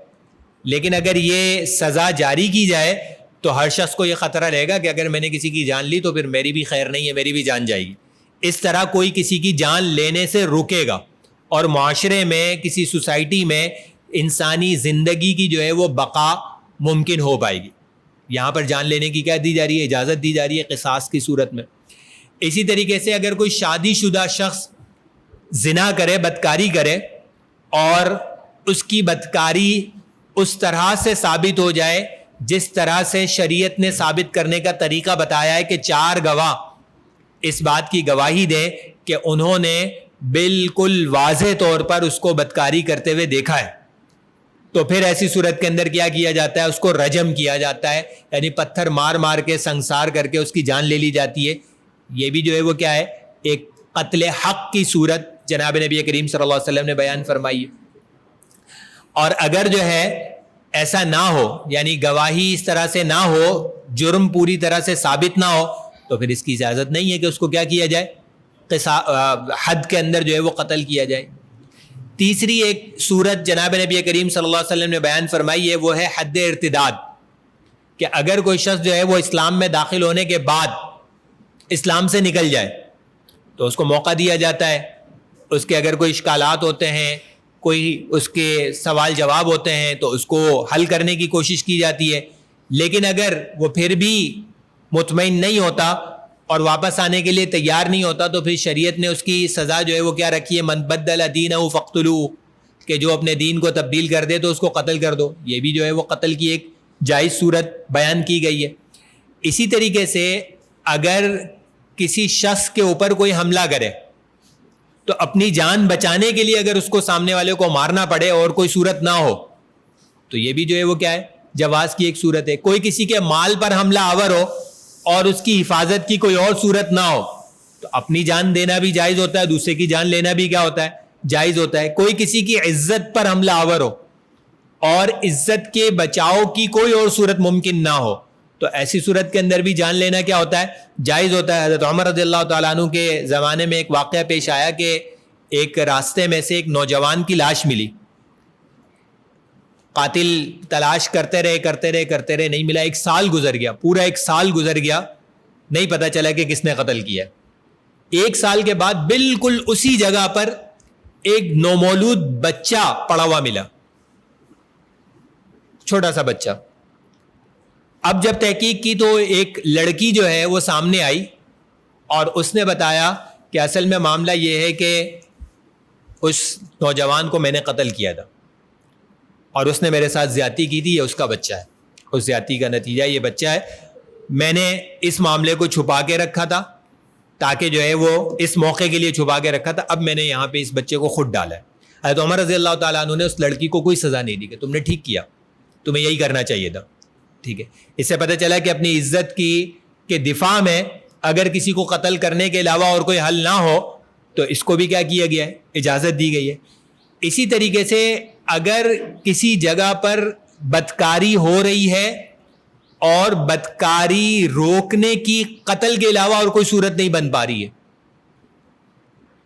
لیکن اگر یہ سزا جاری کی جائے تو ہر شخص کو یہ خطرہ رہے گا کہ اگر میں نے کسی کی جان لی تو پھر میری بھی خیر نہیں ہے، میری بھی جان جائے گی۔ اس طرح کوئی کسی کی جان لینے سے روکے گا، اور معاشرے میں، کسی سوسائٹی میں انسانی زندگی کی جو ہے وہ بقا ممکن ہو پائے گی۔ یہاں پر جان لینے کی کیا دی جا رہی ہے؟ اجازت دی جا رہی ہے قصاص کی صورت میں۔ اسی طریقے سے اگر کوئی شادی شدہ شخص زنا کرے، بدکاری کرے، اور اس کی بدکاری اس طرح سے ثابت ہو جائے جس طرح سے شریعت نے ثابت کرنے کا طریقہ بتایا ہے کہ 4 گواہ اس بات کی گواہی دیں کہ انہوں نے بالکل واضح طور پر اس کو بدکاری کرتے ہوئے دیکھا ہے، تو پھر ایسی صورت کے اندر کیا کیا جاتا ہے؟ اس کو رجم کیا جاتا ہے، یعنی پتھر مار مار کے سنسار کر کے اس کی جان لے لی جاتی ہے۔ یہ بھی جو ہے وہ کیا ہے؟ ایک قتل حق کی صورت جناب نبی کریم صلی اللہ علیہ وسلم نے بیان فرمائی ہے۔ اور اگر جو ہے ایسا نہ ہو، یعنی گواہی اس طرح سے نہ ہو، جرم پوری طرح سے ثابت نہ ہو، تو پھر اس کی اجازت نہیں ہے کہ اس کو کیا کیا جائے؟ حد کے اندر جو ہے وہ قتل کیا جائے۔ تیسری ایک صورت جناب نبی کریم صلی اللہ علیہ وسلم نے بیان فرمائی ہے، وہ ہے حد ارتداد، کہ اگر کوئی شخص جو ہے وہ اسلام میں داخل ہونے کے بعد اسلام سے نکل جائے تو اس کو موقع دیا جاتا ہے، اس کے اگر کوئی اشکالات ہوتے ہیں، کوئی اس کے سوال جواب ہوتے ہیں تو اس کو حل کرنے کی کوشش کی جاتی ہے۔ لیکن اگر وہ پھر بھی مطمئن نہیں ہوتا اور واپس آنے کے لیے تیار نہیں ہوتا تو پھر شریعت نے اس کی سزا جو ہے وہ کیا رکھی ہے؟ من بدل دینہ فاقتلوہ، کہ جو اپنے دین کو تبدیل کر دے تو اس کو قتل کر دو۔ یہ بھی جو ہے وہ قتل کی ایک جائز صورت بیان کی گئی ہے۔ اسی طریقے سے اگر کسی شخص کے اوپر کوئی حملہ کرے تو اپنی جان بچانے کے لیے اگر اس کو سامنے والے کو مارنا پڑے اور کوئی صورت نہ ہو تو یہ بھی جو ہے وہ کیا ہے؟ جواز کی ایک صورت ہے۔ کوئی کسی کے مال پر حملہ آور ہو اور اس کی حفاظت کی کوئی اور صورت نہ ہو تو اپنی جان دینا بھی جائز ہوتا ہے، دوسرے کی جان لینا بھی کیا ہوتا ہے؟ جائز ہوتا ہے۔ کوئی کسی کی عزت پر حملہ آور ہو اور عزت کے بچاؤ کی کوئی اور صورت ممکن نہ ہو تو ایسی صورت کے اندر بھی جان لینا کیا ہوتا ہے؟ جائز ہوتا ہے۔ حضرت عمر رضی اللہ تعالیٰ عنہ کے زمانے میں ایک واقعہ پیش آیا کہ ایک راستے میں سے ایک نوجوان کی لاش ملی، قاتل تلاش کرتے رہے نہیں ملا، 1 سال گزر گیا، پورا 1 سال گزر گیا، نہیں پتہ چلا کہ کس نے قتل کیا۔ 1 سال کے بعد بالکل اسی جگہ پر ایک نومولود بچہ پڑا ہوا ملا، چھوٹا سا بچہ۔ اب جب تحقیق کی تو ایک لڑکی جو ہے وہ سامنے آئی اور اس نے بتایا کہ اصل میں معاملہ یہ ہے کہ اس نوجوان کو میں نے قتل کیا تھا اور اس نے میرے ساتھ زیادتی کی تھی، یہ اس کا بچہ ہے، اس زیادتی کا نتیجہ یہ بچہ ہے۔ میں نے اس معاملے کو چھپا کے رکھا تھا تاکہ جو ہے وہ اس موقع کے لیے چھپا کے رکھا تھا، اب میں نے یہاں پہ اس بچے کو خود ڈالا ہے۔ حضرت عمر رضی اللہ تعالیٰ عنہ نے اس لڑکی کو کوئی سزا نہیں دی کہ تم نے ٹھیک کیا، تمہیں یہی کرنا چاہیے تھا، ٹھیک ہے۔ اس سے پتہ چلا کہ اپنی عزت کی کے دفاع میں اگر کسی کو قتل کرنے کے علاوہ اور کوئی حل نہ ہو تو اس کو بھی کیا کیا گیا ہے؟ اجازت دی گئی ہے۔ اسی طریقے سے اگر کسی جگہ پر بدکاری ہو رہی ہے اور بدکاری روکنے کی قتل کے علاوہ اور کوئی صورت نہیں بن پا رہی ہے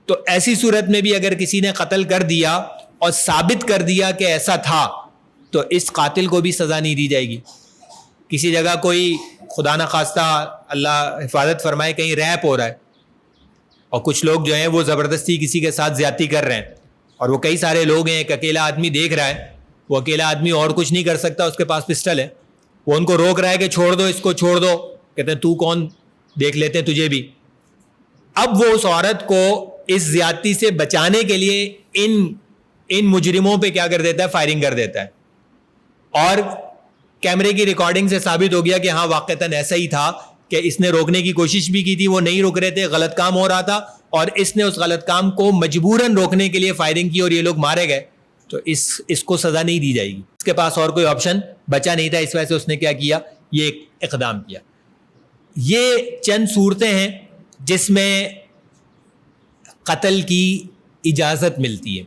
تو ایسی صورت میں بھی اگر کسی نے قتل کر دیا اور ثابت کر دیا کہ ایسا تھا تو اس قاتل کو بھی سزا نہیں دی جائے گی۔ کسی جگہ کوئی خدا نخواستہ اللہ حفاظت فرمائے کہیں ریپ ہو رہا ہے اور کچھ لوگ جو ہیں وہ زبردستی کسی کے ساتھ زیادتی کر رہے ہیں اور وہ کئی سارے لوگ ہیں، ایک اکیلا آدمی دیکھ رہا ہے، وہ اکیلا آدمی اور کچھ نہیں کر سکتا، اس کے پاس پسٹل ہے، وہ ان کو روک رہا ہے کہ چھوڑ دو اس کو، چھوڑ دو، کہتے ہیں تو کون، دیکھ لیتے ہیں تجھے بھی۔ اب وہ اس عورت کو اس زیادتی سے بچانے کے لیے ان مجرموں پہ کیا کر دیتا ہے؟ فائرنگ کر دیتا ہے، اور کیمرے کی ریکارڈنگ سے ثابت ہو گیا کہ ہاں واقعتاً ایسا ہی تھا کہ اس نے روکنے کی کوشش بھی کی تھی، وہ نہیں رک رہے تھے، غلط کام ہو رہا تھا اور اس نے اس غلط کام کو مجبوراً روکنے کے لیے فائرنگ کی اور یہ لوگ مارے گئے، تو اس کو سزا نہیں دی جائے گی۔ اس کے پاس اور کوئی آپشن بچا نہیں تھا، اس وجہ سے اس نے کیا کیا؟ یہ اقدام کیا۔ یہ چند صورتیں ہیں جس میں قتل کی اجازت ملتی ہے۔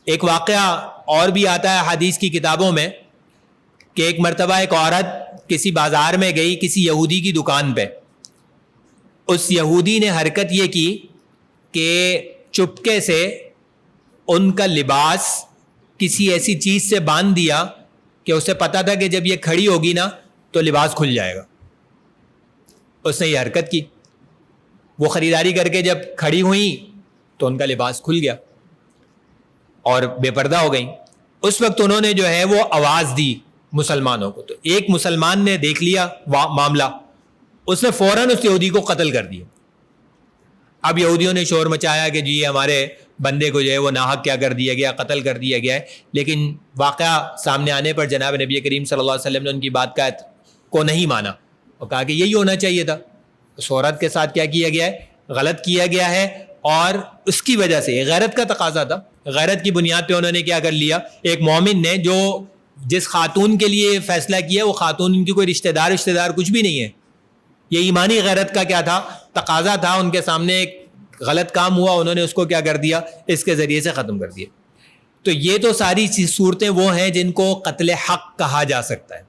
ایک واقعہ اور بھی آتا ہے حدیث کی کتابوں میں کہ ایک مرتبہ ایک عورت کسی بازار میں گئی کسی یہودی کی دکان پہ، اس یہودی نے حرکت یہ کی کہ چپکے سے ان کا لباس کسی ایسی چیز سے باندھ دیا کہ اسے پتا تھا کہ جب یہ کھڑی ہوگی نا تو لباس کھل جائے گا۔ اس نے یہ حرکت کی، وہ خریداری کر کے جب کھڑی ہوئیں تو ان کا لباس کھل گیا اور بے پردہ ہو گئیں۔ اس وقت انہوں نے جو ہے وہ آواز دی مسلمانوں کو، تو ایک مسلمان نے دیکھ لیا معاملہ، اس نے فوراً اس یہودی کو قتل کر دیا، اب یہودیوں نے شور مچایا کہ جی ہمارے بندے کو جو ہے وہ ناحق کیا کر دیا گیا، قتل کر دیا گیا ہے، لیکن واقعہ سامنے آنے پر جناب نبی کریم صلی اللہ علیہ وسلم نے ان کی بات کو نہیں مانا اور کہا کہ یہی ہونا چاہیے تھا. اس عورت کے ساتھ کیا کیا گیا ہے؟ غلط کیا گیا ہے، اور اس کی وجہ سے غیرت کا تقاضا تھا. غیرت کی بنیاد پہ انہوں نے کیا کر لیا، ایک مومن نے جو جس خاتون کے لیے فیصلہ کیا وہ خاتون ان کی کوئی رشتہ دار کچھ بھی نہیں ہے. یہ ایمانی غیرت کا کیا تھا؟ تقاضا تھا. ان کے سامنے ایک غلط کام ہوا، انہوں نے اس کو کیا کر دیا؟ اس کے ذریعے سے ختم کر دیا. تو یہ تو ساری صورتیں وہ ہیں جن کو قتل حق کہا جا سکتا ہے.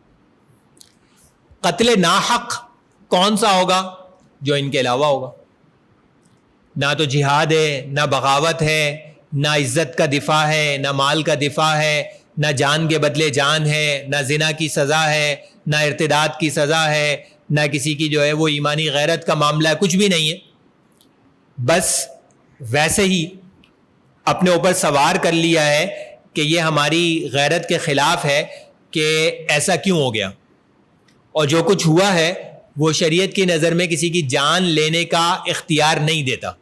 قتل ناحق کون سا ہوگا؟ جو ان کے علاوہ ہوگا. نہ تو جہاد ہے، نہ بغاوت ہے، نہ عزت کا دفاع ہے، نہ مال کا دفاع ہے، نہ جان کے بدلے جان ہے، نہ زنا کی سزا ہے، نہ ارتداد کی سزا ہے، نہ کسی کی جو ہے وہ ایمانی غیرت کا معاملہ ہے، کچھ بھی نہیں ہے. بس ویسے ہی اپنے اوپر سوار کر لیا ہے کہ یہ ہماری غیرت کے خلاف ہے کہ ایسا کیوں ہو گیا. اور جو کچھ ہوا ہے وہ شریعت کی نظر میں کسی کی جان لینے کا اختیار نہیں دیتا.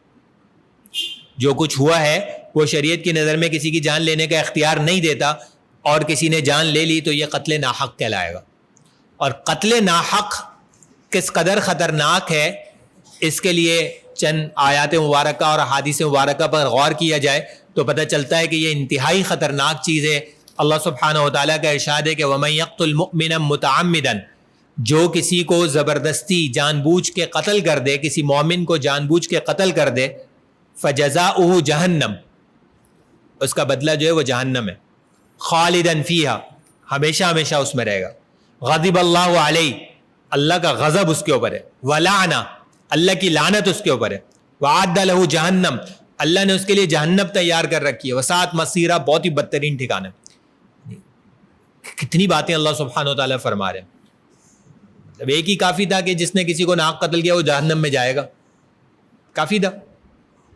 جو کچھ ہوا ہے وہ شریعت کی نظر میں کسی کی جان لینے کا اختیار نہیں دیتا، اور کسی نے جان لے لی تو یہ قتل ناحق کہلائے گا. اور قتل ناحق کس قدر خطرناک ہے، اس کے لیے چند آیات مبارکہ اور احادیث مبارکہ پر غور کیا جائے تو پتہ چلتا ہے کہ یہ انتہائی خطرناک چیز ہے. اللہ سبحانہ و تعالیٰ کا ارشاد ہے کہ وَمَن يَقْتُلْ مُؤْمِنًا مُتَعَمِّدًا، جو کسی کو زبردستی جان بوجھ کے قتل کر دے، کسی مومن کو جان بوجھ کے قتل کر دے، فَجَزَاؤُهُ جہنم، اس کا بدلہ جو ہے وہ جہنم ہے، خالداً فیہا، ہمیشہ ہمیشہ اس میں رہے گا، غضب اللہ علیہ، اللہ کا غضب اس کے اوپر ہے، وَلَعْنَ، اللہ کی لعنت اس کے اوپر ہے، وَعَدَّ لَهُ جہنم، اللہ نے اس کے لیے جہنم تیار کر رکھی ہے، وَسَاءَتْ مَصِيرًا، بہت ہی بدترین ٹھکانہ. کتنی باتیں اللہ سبحانہ و تعالیٰ فرما رہے ہیں. اب ایک ہی کافی تھا کہ جس نے کسی کو ناحق قتل کیا وہ جہنم میں جائے گا، کافی تھا.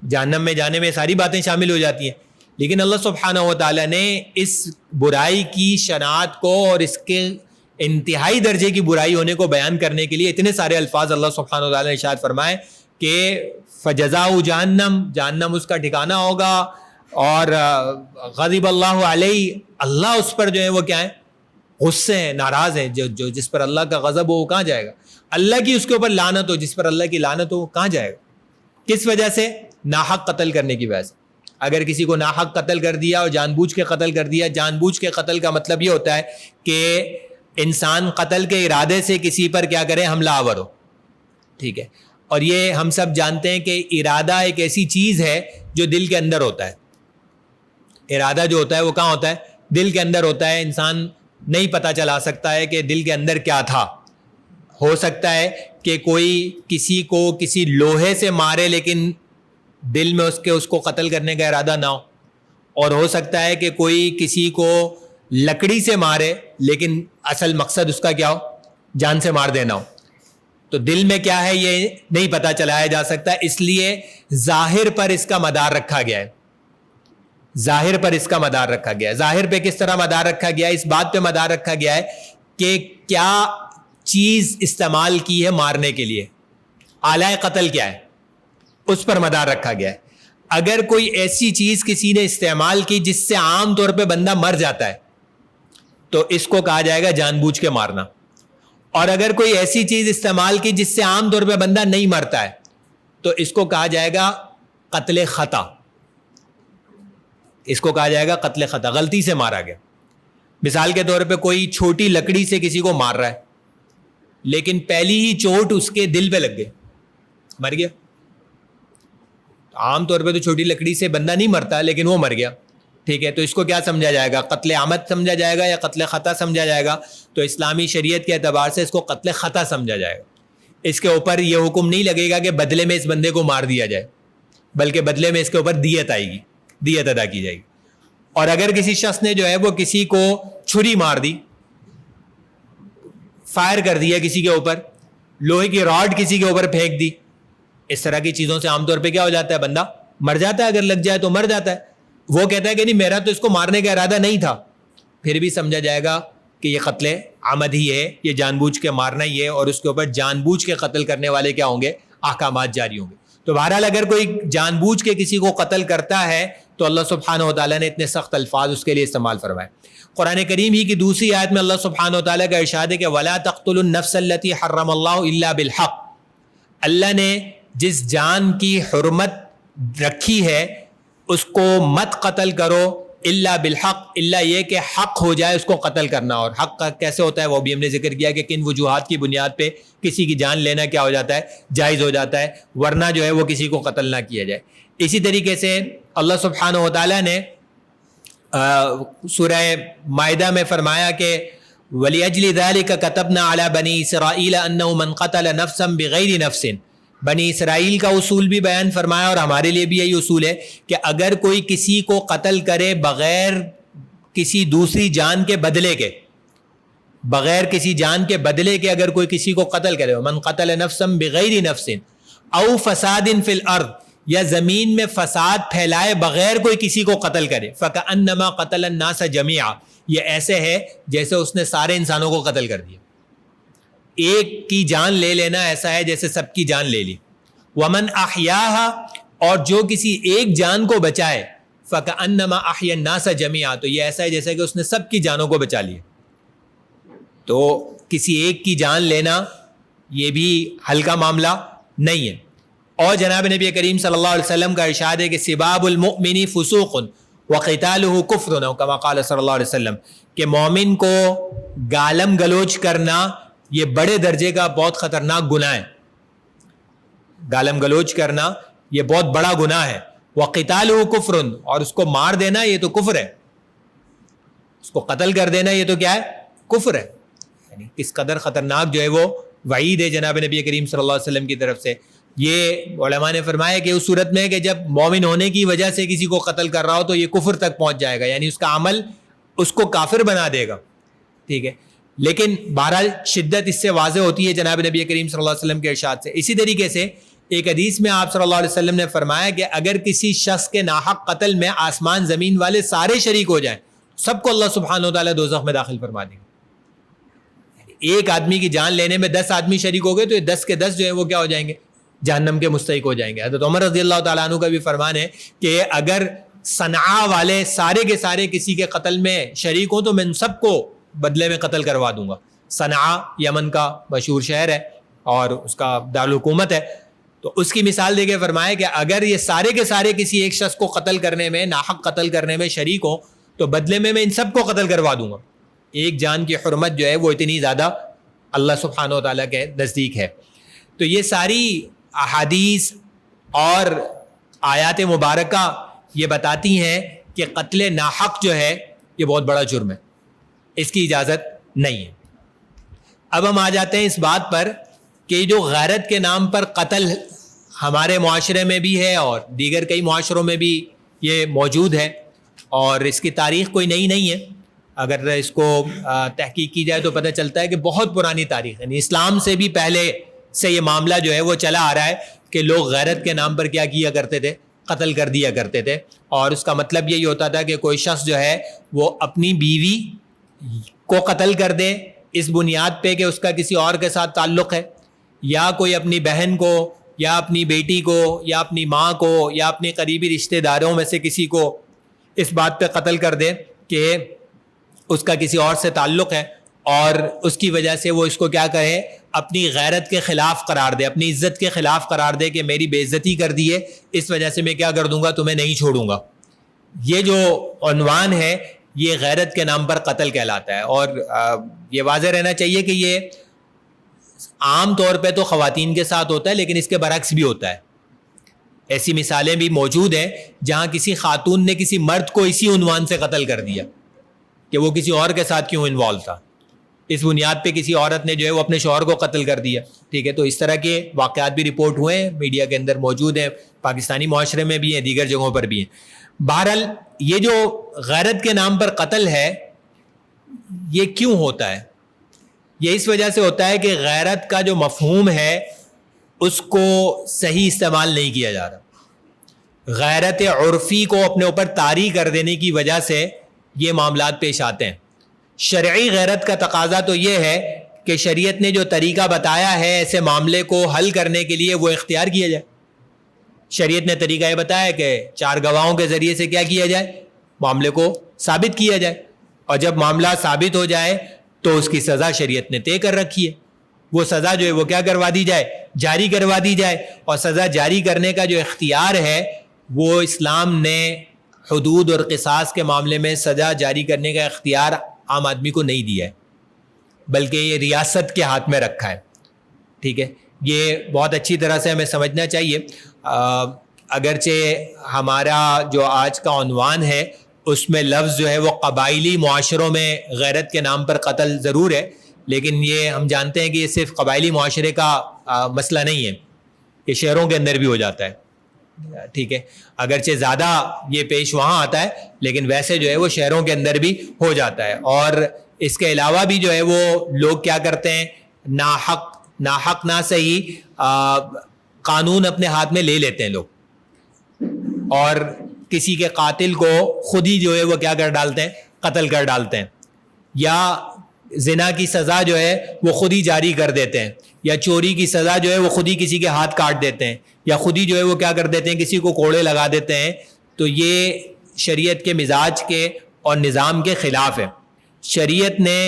جہنم میں جانے میں ساری باتیں شامل ہو جاتی ہیں، لیکن اللہ سبحانہ و تعالیٰ نے اس برائی کی شناعت کو اور اس کے انتہائی درجے کی برائی ہونے کو بیان کرنے کے لیے اتنے سارے الفاظ اللہ سبحانہ و تعالیٰ نے ارشاد فرمائے کہ فجزاؤ جہنم، جہنم اس کا ٹھکانہ ہوگا، اور غضب اللہ علیہ، اللہ اس پر جو ہے وہ کیا ہے؟ غصے ہیں، ناراض ہیں. جو جس پر اللہ کا غضب ہو وہ کہاں جائے گا؟ اللہ کی اس کے اوپر لعنت ہو، جس پر اللہ کی لعنت ہو وہ کہاں جائے گا؟ کس وجہ سے؟ ناحق قتل کرنے کی وجہ سے. اگر کسی کو ناحق قتل کر دیا اور جان بوجھ کے قتل کر دیا، جان بوجھ کے قتل کا مطلب یہ ہوتا ہے کہ انسان قتل کے ارادے سے کسی پر کیا کرے؟ حملہ آور ہو. ٹھیک ہے، اور یہ ہم سب جانتے ہیں کہ ارادہ ایک ایسی چیز ہے جو دل کے اندر ہوتا ہے. ارادہ جو ہوتا ہے وہ کہاں ہوتا ہے؟ دل کے اندر ہوتا ہے. انسان نہیں پتہ چلا سکتا ہے کہ دل کے اندر کیا تھا. ہو سکتا ہے کہ کوئی کسی کو کسی لوہے سے مارے لیکن دل میں اس کو قتل کرنے کا ارادہ نہ ہو، اور ہو سکتا ہے کہ کوئی کسی کو لکڑی سے مارے لیکن اصل مقصد اس کا کیا ہو؟ جان سے مار دینا ہو. تو دل میں کیا ہے یہ نہیں پتہ چلایا جا سکتا، اس لیے ظاہر پر اس کا مدار رکھا گیا ہے. ظاہر پر اس کا مدار رکھا گیا ہے. ظاہر پہ کس طرح مدار رکھا گیا ہے؟ اس بات پہ مدار رکھا گیا ہے کہ کیا چیز استعمال کی ہے مارنے کے لیے، آلہ قتل کیا ہے، اس پر مدار رکھا گیا ہے. اگر کوئی ایسی چیز کسی نے استعمال کی جس سے عام طور پہ بندہ مر جاتا ہے تو اس کو کہا جائے گا جان بوجھ کے مارنا. اور اگر کوئی ایسی چیز استعمال کی جس سے عام طور پہ بندہ نہیں مرتا ہے تو اس کو کہا جائے گا قتل خطا. اس کو کہا جائے گا قتل خطا، غلطی سے مارا گیا. مثال کے طور پہ کوئی چھوٹی لکڑی سے کسی کو مار رہا ہے لیکن پہلی ہی چوٹ اس کے دل پہ لگ گئی، مر گیا. عام طور پہ تو چھوٹی لکڑی سے بندہ نہیں مرتا لیکن وہ مر گیا. ٹھیک ہے، تو اس کو کیا سمجھا جائے گا؟ قتل عمد سمجھا جائے گا یا قتل خطا سمجھا جائے گا؟ تو اسلامی شریعت کے اعتبار سے اس کو قتل خطا سمجھا جائے گا. اس کے اوپر یہ حکم نہیں لگے گا کہ بدلے میں اس بندے کو مار دیا جائے، بلکہ بدلے میں اس کے اوپر دیت آئے گی، دیت ادا کی جائے گی. اور اگر کسی شخص نے جو ہے وہ کسی کو چھری مار دی، فائر کر دیا کسی کے اوپر، لوہے کی راڈ کسی کے اوپر پھینک دی، اس طرح کی چیزوں سے عام طور پہ کیا ہو جاتا ہے؟ بندہ مر جاتا ہے. اگر لگ جائے تو مر جاتا ہے. وہ کہتا ہے کہ نہیں میرا تو اس کو مارنے کا ارادہ نہیں تھا، پھر بھی سمجھا جائے گا کہ یہ قتل عمد ہی ہے، یہ جان بوجھ کے مارنا ہی ہے، اور اس کے اوپر جان بوجھ کے قتل کرنے والے کیا ہوں گے؟ احکامات جاری ہوں گے. تو بہرحال اگر کوئی جان بوجھ کے کسی کو قتل کرتا ہے تو اللہ سبحانہ و تعالیٰ نے اتنے سخت الفاظ اس کے لیے استعمال فرمائے. قرآن کریم ہی کی دوسری آیت میں اللہ سبحانہ و تعالیٰ کا ارشاد ہے کہ وَلَا تَقْتُلُوا النَّفْسَ الَّتِي حَرَّمَ اللَّهُ إِلَّا بِالْحَقِّ. اللہ نے جس جان کی حرمت رکھی ہے اس کو مت قتل کرو الا بالحق، الا یہ کہ حق ہو جائے اس کو قتل کرنا. اور حق کیسے ہوتا ہے وہ بھی ہم نے ذکر کیا کہ کن وجوہات کی بنیاد پہ کسی کی جان لینا کیا ہو جاتا ہے، جائز ہو جاتا ہے، ورنہ جو ہے وہ کسی کو قتل نہ کیا جائے. اسی طریقے سے اللہ سبحانہ و تعالیٰ نے سورہ مائدہ میں فرمایا کہ وَلِأَجْلِ ذَلِكَ كَتَبْنَا عَلَى بَنِي إِسْرَائِيلَ أَنَّهُ مَنْ قَتَلَ نَفْسًا بِغَيْرِ نَفْسٍ. بنی اسرائیل کا اصول بھی بیان فرمایا اور ہمارے لیے بھی یہی اصول ہے کہ اگر کوئی کسی کو قتل کرے بغیر کسی دوسری جان کے بدلے کے، بغیر کسی جان کے بدلے کے اگر کوئی کسی کو قتل کرے، من قتل نفسا بغیر نفس او فساد فی الارض، یا زمین میں فساد پھیلائے بغیر کوئی کسی کو قتل کرے، فکأنما قتل الناس جميعا، یہ ایسے ہے جیسے اس نے سارے انسانوں کو قتل کر دیا. ایک کی جان لے لینا ایسا ہے جیسے سب کی جان لے لی. ومن احیاها، اور جو کسی ایک جان کو بچائے، فکأنما احیا الناس جميعا، تو یہ ایسا ہے جیسے کہ اس نے سب کی جانوں کو بچا لیا. تو کسی ایک کی جان لینا یہ بھی ہلکا معاملہ نہیں ہے. اور جناب نبی کریم صلی اللہ علیہ وسلم کا ارشاد ہے کہ سباب المؤمن فسوق وقتالہ کفر، کما قال صلی اللہ علیہ وسلم، کہ مومن کو گالم گلوچ کرنا یہ بڑے درجے کا بہت خطرناک گناہ ہے. گالم گلوچ کرنا یہ بہت بڑا گناہ ہے. وقتالہ کفر، اور اس کو مار دینا یہ تو کفر ہے، اس کو قتل کر دینا یہ تو کیا ہے، کفر ہے. یعنی کس قدر خطرناک جو ہے وہ وعید ہے جناب نبی کریم صلی اللہ علیہ وسلم کی طرف سے. یہ علماء نے فرمایا کہ اس صورت میں کہ جب مومن ہونے کی وجہ سے کسی کو قتل کر رہا ہو تو یہ کفر تک پہنچ جائے گا، یعنی اس کا عمل اس کو کافر بنا دے گا. ٹھیک ہے، لیکن بہرحال شدت اس سے واضح ہوتی ہے جناب نبی کریم صلی اللہ علیہ وسلم کے ارشاد سے. اسی طریقے سے ایک حدیث میں آپ صلی اللہ علیہ وسلم نے فرمایا کہ اگر کسی شخص کے ناحق قتل میں آسمان زمین والے سارے شریک ہو جائیں، سب کو اللہ سبحانہ و تعالیٰ دوزخ میں داخل فرما دیں گے. ایک آدمی کی جان لینے میں 10 آدمی شریک ہو گئے تو یہ 10 کے 10 جو ہے وہ کیا ہو جائیں گے، جہنم کے مستحق ہو جائیں گے. حضرت عمر رضی اللہ تعالیٰ عنہ کا بھی فرمان ہے کہ اگر صنعا والے سارے کے سارے کسی کے قتل میں شریک ہوں تو میں ان سب کو بدلے میں قتل کروا دوں گا. صنعا یمن کا مشہور شہر ہے اور اس کا دارالحکومت ہے. تو اس کی مثال دے کے فرمایا کہ اگر یہ سارے کے سارے کسی ایک شخص کو قتل کرنے میں، ناحق قتل کرنے میں شریک ہوں تو بدلے میں ان سب کو قتل کروا دوں گا. ایک جان کی حرمت جو ہے وہ اتنی زیادہ اللہ سبحانہ و تعالیٰ کے نزدیک ہے. تو یہ ساری احادیث اور آیات مبارکہ یہ بتاتی ہیں کہ قتل ناحق جو ہے یہ بہت بڑا جرم ہے، اس کی اجازت نہیں ہے. اب ہم آ جاتے ہیں اس بات پر کہ جو غیرت کے نام پر قتل ہمارے معاشرے میں بھی ہے اور دیگر کئی معاشروں میں بھی یہ موجود ہے، اور اس کی تاریخ کوئی نئی نہیں ہے. اگر اس کو تحقیق کی جائے تو پتہ چلتا ہے کہ بہت پرانی تاریخ ہے. یعنی اسلام سے بھی پہلے سے یہ معاملہ جو ہے وہ چلا آ رہا ہے کہ لوگ غیرت کے نام پر کیا کیا کرتے تھے، قتل کر دیا کرتے تھے. اور اس کا مطلب یہی ہوتا تھا کہ کوئی شخص جو ہے وہ اپنی بیوی کو قتل کر دے اس بنیاد پہ کہ اس کا کسی اور کے ساتھ تعلق ہے، یا کوئی اپنی بہن کو یا اپنی بیٹی کو یا اپنی ماں کو یا اپنے قریبی رشتہ داروں میں سے کسی کو اس بات پہ قتل کر دے کہ اس کا کسی اور سے تعلق ہے، اور اس کی وجہ سے وہ اس کو کیا کہے، اپنی غیرت کے خلاف قرار دے، اپنی عزت کے خلاف قرار دے کہ میری بے عزتی کر دی ہے، اس وجہ سے میں کیا کر دوں گا، تمہیں نہیں چھوڑوں گا. یہ جو عنوان ہے یہ غیرت کے نام پر قتل کہلاتا ہے. اور یہ واضح رہنا چاہیے کہ یہ عام طور پہ تو خواتین کے ساتھ ہوتا ہے، لیکن اس کے برعکس بھی ہوتا ہے. ایسی مثالیں بھی موجود ہیں جہاں کسی خاتون نے کسی مرد کو اسی عنوان سے قتل کر دیا کہ وہ کسی اور کے ساتھ کیوں انوالو تھا، اس بنیاد پہ کسی عورت نے جو ہے وہ اپنے شوہر کو قتل کر دیا. ٹھیک ہے، تو اس طرح کے واقعات بھی رپورٹ ہوئے ہیں، میڈیا کے اندر موجود ہیں، پاکستانی معاشرے میں بھی ہیں، دیگر جگہوں پر بھی ہیں. بہرحال یہ جو غیرت کے نام پر قتل ہے یہ کیوں ہوتا ہے؟ یہ اس وجہ سے ہوتا ہے کہ غیرت کا جو مفہوم ہے اس کو صحیح استعمال نہیں کیا جا رہا. غیرت عرفی کو اپنے اوپر طاری کر دینے کی وجہ سے یہ معاملات پیش آتے ہیں. شرعی غیرت کا تقاضا تو یہ ہے کہ شریعت نے جو طریقہ بتایا ہے ایسے معاملے کو حل کرنے کے لیے وہ اختیار کیا جائے. شریعت نے طریقہ یہ بتایا کہ 4 گواہوں کے ذریعے سے کیا کیا جائے, معاملے کو ثابت کیا جائے, اور جب معاملہ ثابت ہو جائے تو اس کی سزا شریعت نے طے کر رکھی ہے. وہ سزا جو ہے وہ کیا کروا دی جائے, جاری کروا دی جائے. اور سزا جاری کرنے کا جو اختیار ہے وہ اسلام نے حدود اور قصاص کے معاملے میں سزا جاری کرنے کا اختیار عام آدمی کو نہیں دیا ہے, بلکہ یہ ریاست کے ہاتھ میں رکھا ہے. ٹھیک ہے, یہ بہت اچھی طرح سے ہمیں سمجھنا چاہیے. اگرچہ ہمارا جو آج کا عنوان ہے اس میں لفظ جو ہے وہ قبائلی معاشروں میں غیرت کے نام پر قتل ضرور ہے, لیکن یہ ہم جانتے ہیں کہ یہ صرف قبائلی معاشرے کا مسئلہ نہیں ہے, یہ شہروں کے اندر بھی ہو جاتا ہے. ٹھیک ہے, اگرچہ زیادہ یہ پیش وہاں آتا ہے لیکن ویسے جو ہے وہ شہروں کے اندر بھی ہو جاتا ہے. اور اس کے علاوہ بھی جو ہے وہ لوگ کیا کرتے ہیں, ناحق نہ صحیح قانون اپنے ہاتھ میں لے لیتے ہیں لوگ, اور کسی کے قاتل کو خود ہی جو ہے وہ کیا کر ڈالتے ہیں, قتل کر ڈالتے ہیں, یا زنا کی سزا جو ہے وہ خود ہی جاری کر دیتے ہیں, یا چوری کی سزا جو ہے وہ خود ہی کسی کے ہاتھ کاٹ دیتے ہیں, یا خود ہی جو ہے وہ کیا کر دیتے ہیں, کسی کو کوڑے لگا دیتے ہیں. تو یہ شریعت کے مزاج کے اور نظام کے خلاف ہے. شریعت نے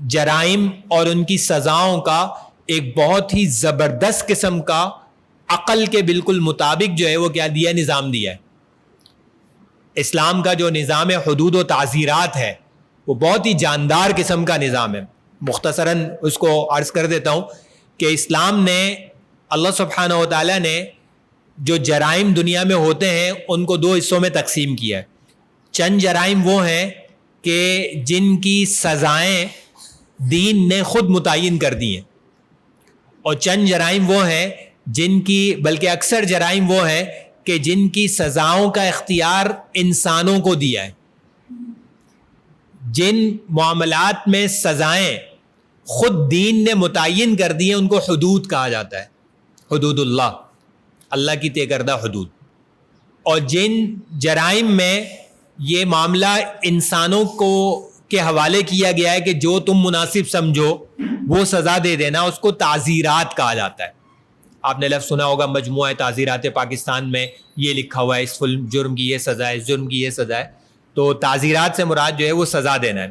جرائم اور ان کی سزاؤں کا ایک بہت ہی زبردست قسم کا عقل کے بالکل مطابق جو ہے وہ کیا دیا, نظام دیا ہے. اسلام کا جو نظام حدود و تعزیرات ہے وہ بہت ہی جاندار قسم کا نظام ہے. مختصراً اس کو عرض کر دیتا ہوں کہ اسلام نے, اللہ سبحانہ و تعالیٰ نے جو جرائم دنیا میں ہوتے ہیں ان کو 2 حصوں میں تقسیم کیا ہے. چند جرائم وہ ہیں کہ جن کی سزائیں دین نے خود متعین کر دی ہیں, اور چند جرائم وہ ہیں جن کی, بلکہ اکثر جرائم وہ ہیں کہ جن کی سزاؤں کا اختیار انسانوں کو دیا ہے. جن معاملات میں سزائیں خود دین نے متعین کر دی ہیں ان کو حدود کہا جاتا ہے, حدود اللہ, اللہ کی طے کردہ حدود. اور جن جرائم میں یہ معاملہ انسانوں کو کے حوالے کیا گیا ہے کہ جو تم مناسب سمجھو وہ سزا دے دینا, اس کو تعزیرات کہا جاتا ہے. آپ نے لفظ سنا ہوگا, مجموعہ تعزیرات پاکستان میں یہ لکھا ہوا ہے, اس جرم کی یہ سزا ہے, اس جرم کی یہ سزا ہے. تو تعزیرات سے مراد جو ہے وہ سزا دینا ہے.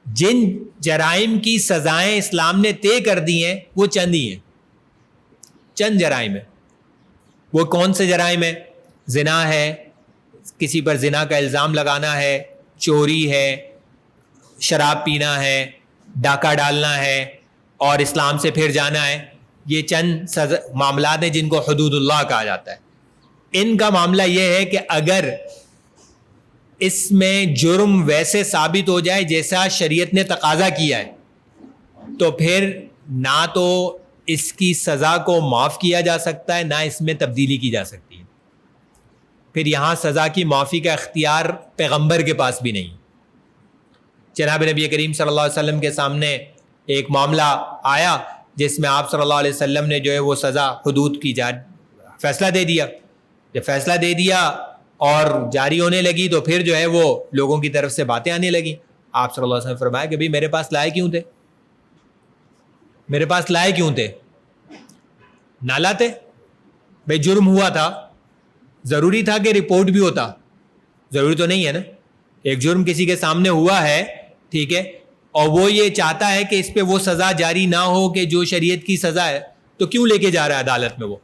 جن جرائم کی سزائیں اسلام نے طے کر دی ہیں وہ چند ہی ہیں, چند جرائم ہیں. وہ کون سے جرائم ہیں؟ زنا ہے, کسی پر زنا کا الزام لگانا ہے, چوری ہے, شراب پینا ہے, ڈاکہ ڈالنا ہے اور اسلام سے پھر جانا ہے. یہ چند معاملات ہیں جن کو حدود اللہ کہا جاتا ہے. ان کا معاملہ یہ ہے کہ اگر اس میں جرم ویسے ثابت ہو جائے جیسا شریعت نے تقاضا کیا ہے تو پھر نہ تو اس کی سزا کو معاف کیا جا سکتا ہے, نہ اس میں تبدیلی کی جا سکتی ہے. پھر یہاں سزا کی معافی کا اختیار پیغمبر کے پاس بھی نہیں. جناب نبی کریم صلی اللہ علیہ وسلم کے سامنے ایک معاملہ آیا جس میں آپ صلی اللہ علیہ وسلم نے جو ہے وہ سزا حدود کی فیصلہ دے دیا. جب فیصلہ دے دیا اور جاری ہونے لگی تو پھر جو ہے وہ لوگوں کی طرف سے باتیں آنے لگیں. آپ صلی اللہ علیہ وسلم نے فرمایا کہ بھئی میرے پاس لائے کیوں تھے, میرے پاس لائے کیوں تھے؟ نہ لاتے. بھئی جرم ہوا تھا, ضروری تھا کہ رپورٹ بھی ہوتا؟ ضروری تو نہیں ہے نا. ایک جرم کسی کے سامنے ہوا ہے, ٹھیک ہے, اور وہ یہ چاہتا ہے کہ اس پہ وہ سزا جاری نہ ہو کہ جو شریعت کی سزا ہے, تو کیوں لے کے جا رہا ہے عدالت میں؟ وہ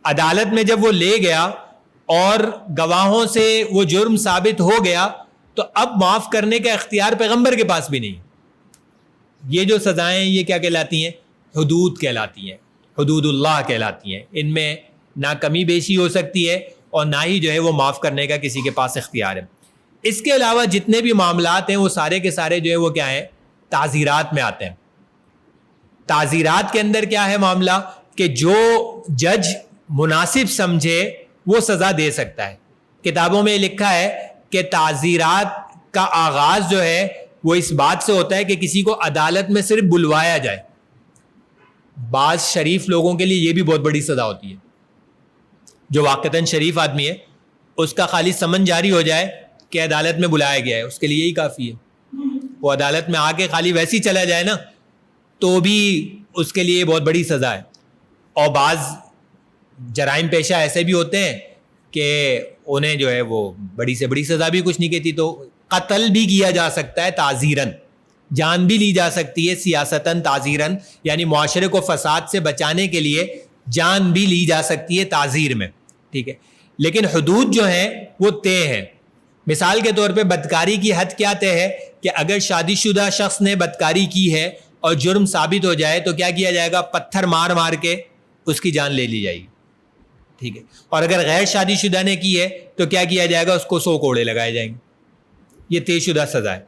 عدالت میں جب وہ لے گیا اور گواہوں سے وہ جرم ثابت ہو گیا تو اب معاف کرنے کا اختیار پیغمبر کے پاس بھی نہیں. یہ جو سزائیں یہ کیا کہلاتی ہیں؟ حدود کہلاتی ہیں, حدود اللہ کہلاتی ہیں. ان میں نہ کمی بیشی ہو سکتی ہے اور نہ ہی جو ہے وہ معاف کرنے کا کسی کے پاس اختیار ہے. اس کے علاوہ جتنے بھی معاملات ہیں وہ سارے کے سارے جو ہے وہ کیا ہیں؟ تعزیرات میں آتے ہیں. تعزیرات کے اندر کیا ہے معاملہ کہ جو جج مناسب سمجھے وہ سزا دے سکتا ہے. کتابوں میں لکھا ہے کہ تعزیرات کا آغاز جو ہے وہ اس بات سے ہوتا ہے کہ کسی کو عدالت میں صرف بلوایا جائے. بعض شریف لوگوں کے لیے یہ بھی بہت بڑی سزا ہوتی ہے. جو واقعتاً شریف آدمی ہے اس کا خالی سمن جاری ہو جائے کہ عدالت میں بلایا گیا ہے, اس کے لیے یہی کافی ہے. وہ عدالت میں آ کے خالی ویسے ہی چلا جائے نا تو بھی اس کے لیے بہت بڑی سزا ہے. اور بعض جرائم پیشہ ایسے بھی ہوتے ہیں کہ انہیں جو ہے وہ بڑی سے بڑی سزا بھی کچھ نہیں کہتی. تو قتل بھی کیا جا سکتا ہے تعزیراً, جان بھی لی جا سکتی ہے سیاستاً تعزیراً, یعنی معاشرے کو فساد سے بچانے کے لیے جان بھی لی جا سکتی ہے تعزیر میں, ٹھیک ہے. لیکن حدود جو ہیں وہ طے ہیں. مثال کے طور پہ بدکاری کی حد کیا طے ہے کہ اگر شادی شدہ شخص نے بدکاری کی ہے اور جرم ثابت ہو جائے تو کیا کیا جائے گا, پتھر مار مار کے اس کی جان لے لی جائے گی, ٹھیک ہے. اور اگر غیر شادی شدہ نے کی ہے تو کیا کیا جائے گا, اس کو 100 کوڑے لگائے جائیں گے. یہ طے شدہ سزا ہے.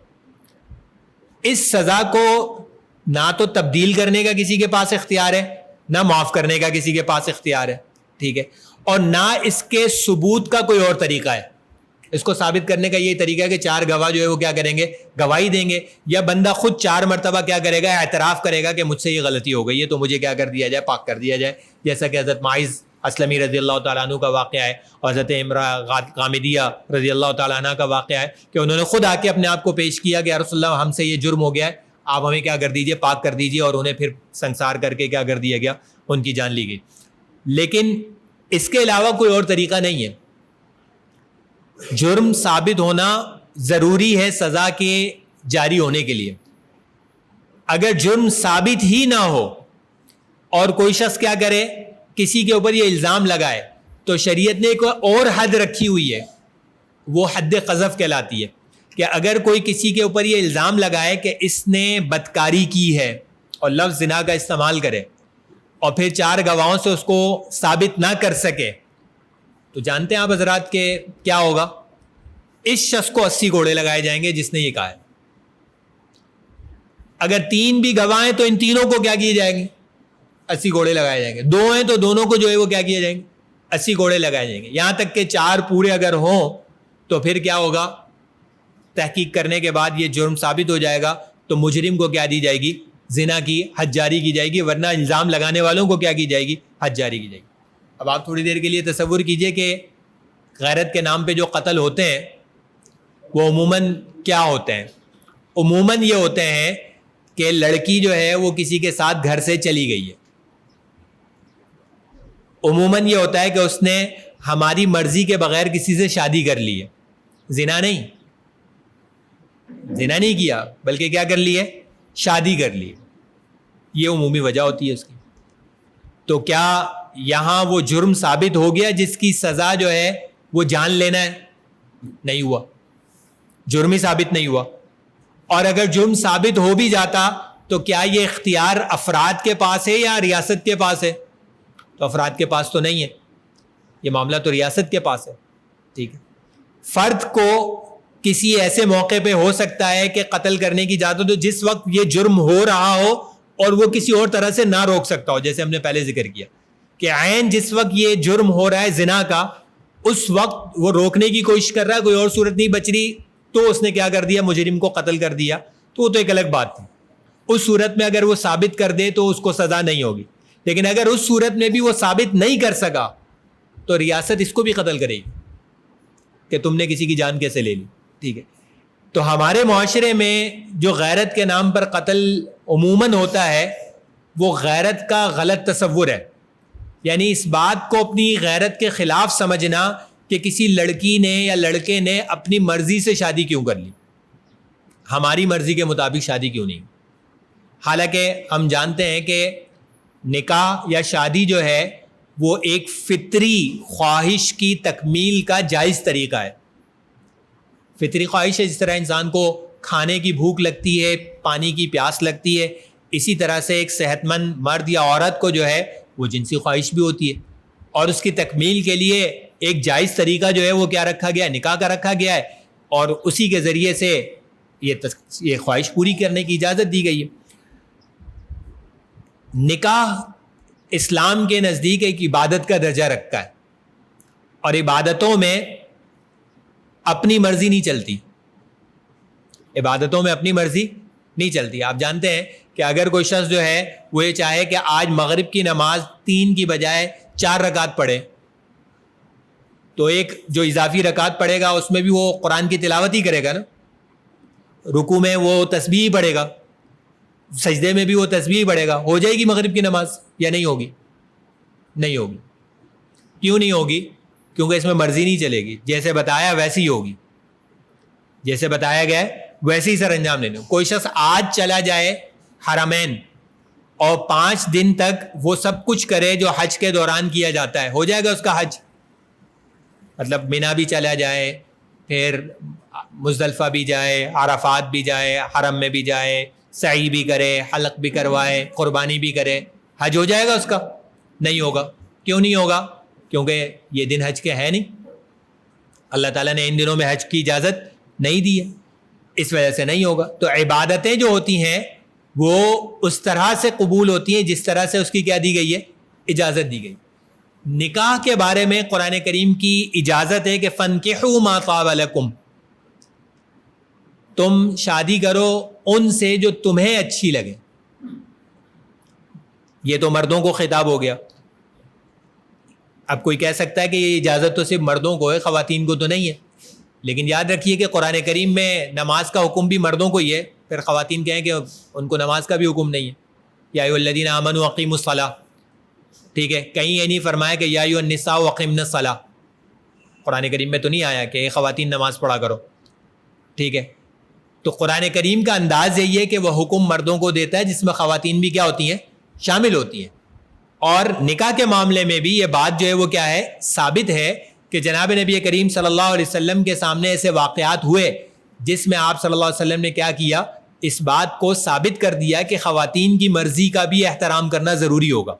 اس سزا کو نہ تو تبدیل کرنے کا کسی کے پاس اختیار ہے, نہ معاف کرنے کا کسی کے پاس اختیار ہے, ٹھیک ہے. اور نہ اس کے ثبوت کا کوئی اور طریقہ ہے. اس کو ثابت کرنے کا یہی طریقہ ہے کہ 4 گواہ جو ہے وہ کیا کریں گے, گواہی دیں گے, یا بندہ خود 4 مرتبہ کیا کرے گا, اعتراف کرے گا کہ مجھ سے یہ غلطی ہو گئی ہے تو مجھے کیا کر دیا جائے, پاک کر دیا جائے. جیسا کہ حضرت معاذ اسلمی رضی اللہ تعالیٰ عنہ کا واقعہ ہے, اور حضرت امراء غامدیہ رضی اللہ تعالیٰ عنہ کا واقعہ ہے کہ انہوں نے خود آ کے اپنے آپ کو پیش کیا کہ یا رسول اللہ ہم سے یہ جرم ہو گیا ہے, آپ ہمیں کیا کر دیجئے, پاک کر دیجئے. اور انہیں پھر سنسار کر کے کیا کر دیا گیا, ان کی جان لی گئی. لیکن اس کے علاوہ کوئی اور طریقہ نہیں ہے. جرم ثابت ہونا ضروری ہے سزا کے جاری ہونے کے لیے. اگر جرم ثابت ہی نہ ہو اور کوئی شخص کیا کرے, کسی کے اوپر یہ الزام لگائے, تو شریعت نے ایک اور حد رکھی ہوئی ہے, وہ حد قذف کہلاتی ہے. کہ اگر کوئی کسی کے اوپر یہ الزام لگائے کہ اس نے بدکاری کی ہے اور لفظ زنا کا استعمال کرے, اور پھر 4 گواہوں سے اس کو ثابت نہ کر سکے, تو جانتے ہیں آپ حضرات کہ کیا ہوگا, اس شخص کو 80 کوڑے لگائے جائیں گے جس نے یہ کہا ہے. اگر 3 بھی گواہ ہیں تو ان تینوں کو کیا کیے جائیں گے, 80 کوڑے لگائے جائیں گے. 2 ہیں تو دونوں کو جو ہے وہ کیا کیے جائیں گے, 80 کوڑے لگائے جائیں گے. یہاں تک کہ 4 پورے اگر ہوں تو پھر کیا ہوگا, تحقیق کرنے کے بعد یہ جرم ثابت ہو جائے گا تو مجرم کو کیا دی جائے گی, زنا کی حد جاری کی جائے گی, ورنہ الزام لگانے والوں کو کیا کی جائے گی, حد جاری کی جائے گی. اب آپ تھوڑی دیر کے لیے تصور کیجئے کہ غیرت کے نام پہ جو قتل ہوتے ہیں وہ عموماً کیا ہوتے ہیں. عموماً یہ ہوتے ہیں کہ لڑکی جو ہے وہ کسی کے ساتھ گھر سے چلی گئی ہے. عموماً یہ ہوتا ہے کہ اس نے ہماری مرضی کے بغیر کسی سے شادی کر لی ہے. زنا نہیں کیا بلکہ کیا کر لی ہے, شادی کر لی. یہ عمومی وجہ ہوتی ہے اس کی. تو کیا یہاں وہ جرم ثابت ہو گیا جس کی سزا جو ہے وہ جان لینا ہے؟ نہیں ہوا, جرم ہی ثابت نہیں ہوا. اور اگر جرم ثابت ہو بھی جاتا تو کیا یہ اختیار افراد کے پاس ہے یا ریاست کے پاس ہے؟ تو افراد کے پاس تو نہیں ہے, یہ معاملہ تو ریاست کے پاس ہے, ٹھیک ہے. فرد کو کسی ایسے موقع پہ ہو سکتا ہے کہ قتل کرنے کی اجازت ہو جس وقت یہ جرم ہو رہا ہو اور وہ کسی اور طرح سے نہ روک سکتا ہو. جیسے ہم نے پہلے ذکر کیا کہ عین جس وقت یہ جرم ہو رہا ہے زنا کا, اس وقت وہ روکنے کی کوشش کر رہا ہے, کوئی اور صورت نہیں بچ رہی, تو اس نے کیا کر دیا, مجرم کو قتل کر دیا. تو وہ تو ایک الگ بات تھی. اس صورت میں اگر وہ ثابت کر دے تو اس کو سزا نہیں ہوگی. لیکن اگر اس صورت میں بھی وہ ثابت نہیں کر سکا تو ریاست اس کو بھی قتل کرے گی کہ تم نے کسی کی جان کیسے لے لی, ٹھیک ہے. تو ہمارے معاشرے میں جو غیرت کے نام پر قتل عموماً ہوتا ہے وہ غیرت کا غلط تصور ہے. یعنی اس بات کو اپنی غیرت کے خلاف سمجھنا کہ کسی لڑکی نے یا لڑکے نے اپنی مرضی سے شادی کیوں کر لی, ہماری مرضی کے مطابق شادی کیوں نہیں. حالانکہ ہم جانتے ہیں کہ نکاح یا شادی جو ہے وہ ایک فطری خواہش کی تکمیل کا جائز طریقہ ہے. فطری خواہش ہے, جس طرح انسان کو کھانے کی بھوک لگتی ہے, پانی کی پیاس لگتی ہے, اسی طرح سے ایک صحت مند مرد یا عورت کو جو ہے وہ جنسی خواہش بھی ہوتی ہے. اور اس کی تکمیل کے لیے ایک جائز طریقہ جو ہے وہ کیا رکھا گیا ہے, نکاح کا رکھا گیا ہے, اور اسی کے ذریعے سے یہ خواہش پوری کرنے کی اجازت دی گئی ہے. نکاح اسلام کے نزدیک ایک عبادت کا درجہ رکھتا ہے, اور عبادتوں میں اپنی مرضی نہیں چلتی. عبادتوں میں اپنی مرضی نہیں چلتی. آپ جانتے ہیں کہ اگر کوئی شخص جو ہے وہ یہ چاہے کہ آج مغرب کی نماز 3 کی بجائے 4 رکعت پڑھے, تو ایک جو اضافی رکعت پڑھے گا اس میں بھی وہ قرآن کی تلاوت ہی کرے گا نا, رکوع میں وہ تسبیح پڑھے گا, سجدے میں بھی وہ تسبیح پڑھے گا. ہو جائے گی مغرب کی نماز یا نہیں ہوگی؟ نہیں ہوگی. کیوں نہیں ہوگی؟ کیونکہ اس میں مرضی نہیں چلے گی، جیسے بتایا ویسی ہوگی، جیسے بتایا گیا ہے ویسے ہی سر انجام لینے. کوئی شخص آج چلا جائے حرمین اور 5 دن تک وہ سب کچھ کرے جو حج کے دوران کیا جاتا ہے، ہو جائے گا اس کا حج؟ مطلب مینا بھی چلا جائے، پھر مزدلفہ بھی جائے، عرفات بھی جائے، حرم میں بھی جائے، سعی بھی کرے، حلق بھی کروائے، قربانی بھی کرے، حج ہو جائے گا اس کا؟ نہیں ہوگا. کیوں نہیں ہوگا؟ کیونکہ یہ دن حج کے ہیں نہیں، اللہ تعالیٰ نے ان دنوں میں حج کی اجازت نہیں دی ہے، اس وجہ سے نہیں ہوگا. تو عبادتیں جو ہوتی ہیں وہ اس طرح سے قبول ہوتی ہیں جس طرح سے اس کی کیا دی گئی ہے؟ اجازت دی گئی. نکاح کے بارے میں قرآن کریم کی اجازت ہے کہ فَانْكِحُوا مَا طَابَ لَكُمْ، تم شادی کرو ان سے جو تمہیں اچھی لگے. یہ تو مردوں کو خطاب ہو گیا. اب کوئی کہہ سکتا ہے کہ یہ اجازت تو صرف مردوں کو ہے، خواتین کو تو نہیں ہے. لیکن یاد رکھیے کہ قرآن کریم میں نماز کا حکم بھی مردوں کو ہی ہے، پھر خواتین کہیں کہ ان کو نماز کا بھی حکم نہیں ہے. یا ایھا الذین آمنوا اقیموا الصلاۃ، ٹھیک ہے، کہیں یہ نہیں فرمایا کہ یا ایھا النساء اقمن الصلاۃ. قرآن کریم میں تو نہیں آیا کہ اے خواتین نماز پڑھا کرو، ٹھیک ہے. تو قرآن کریم کا انداز یہی ہے کہ وہ حکم مردوں کو دیتا ہے جس میں خواتین بھی کیا ہوتی ہیں؟ شامل ہوتی ہیں. اور نکاح کے معاملے میں بھی یہ بات جو ہے وہ کیا ہے؟ ثابت ہے کہ جناب نبی کریم صلی اللہ علیہ وسلم کے سامنے ایسے واقعات ہوئے جس میں آپ صلی اللہ علیہ وسلم نے کیا کیا؟ اس بات کو ثابت کر دیا کہ خواتین کی مرضی کا بھی احترام کرنا ضروری ہوگا.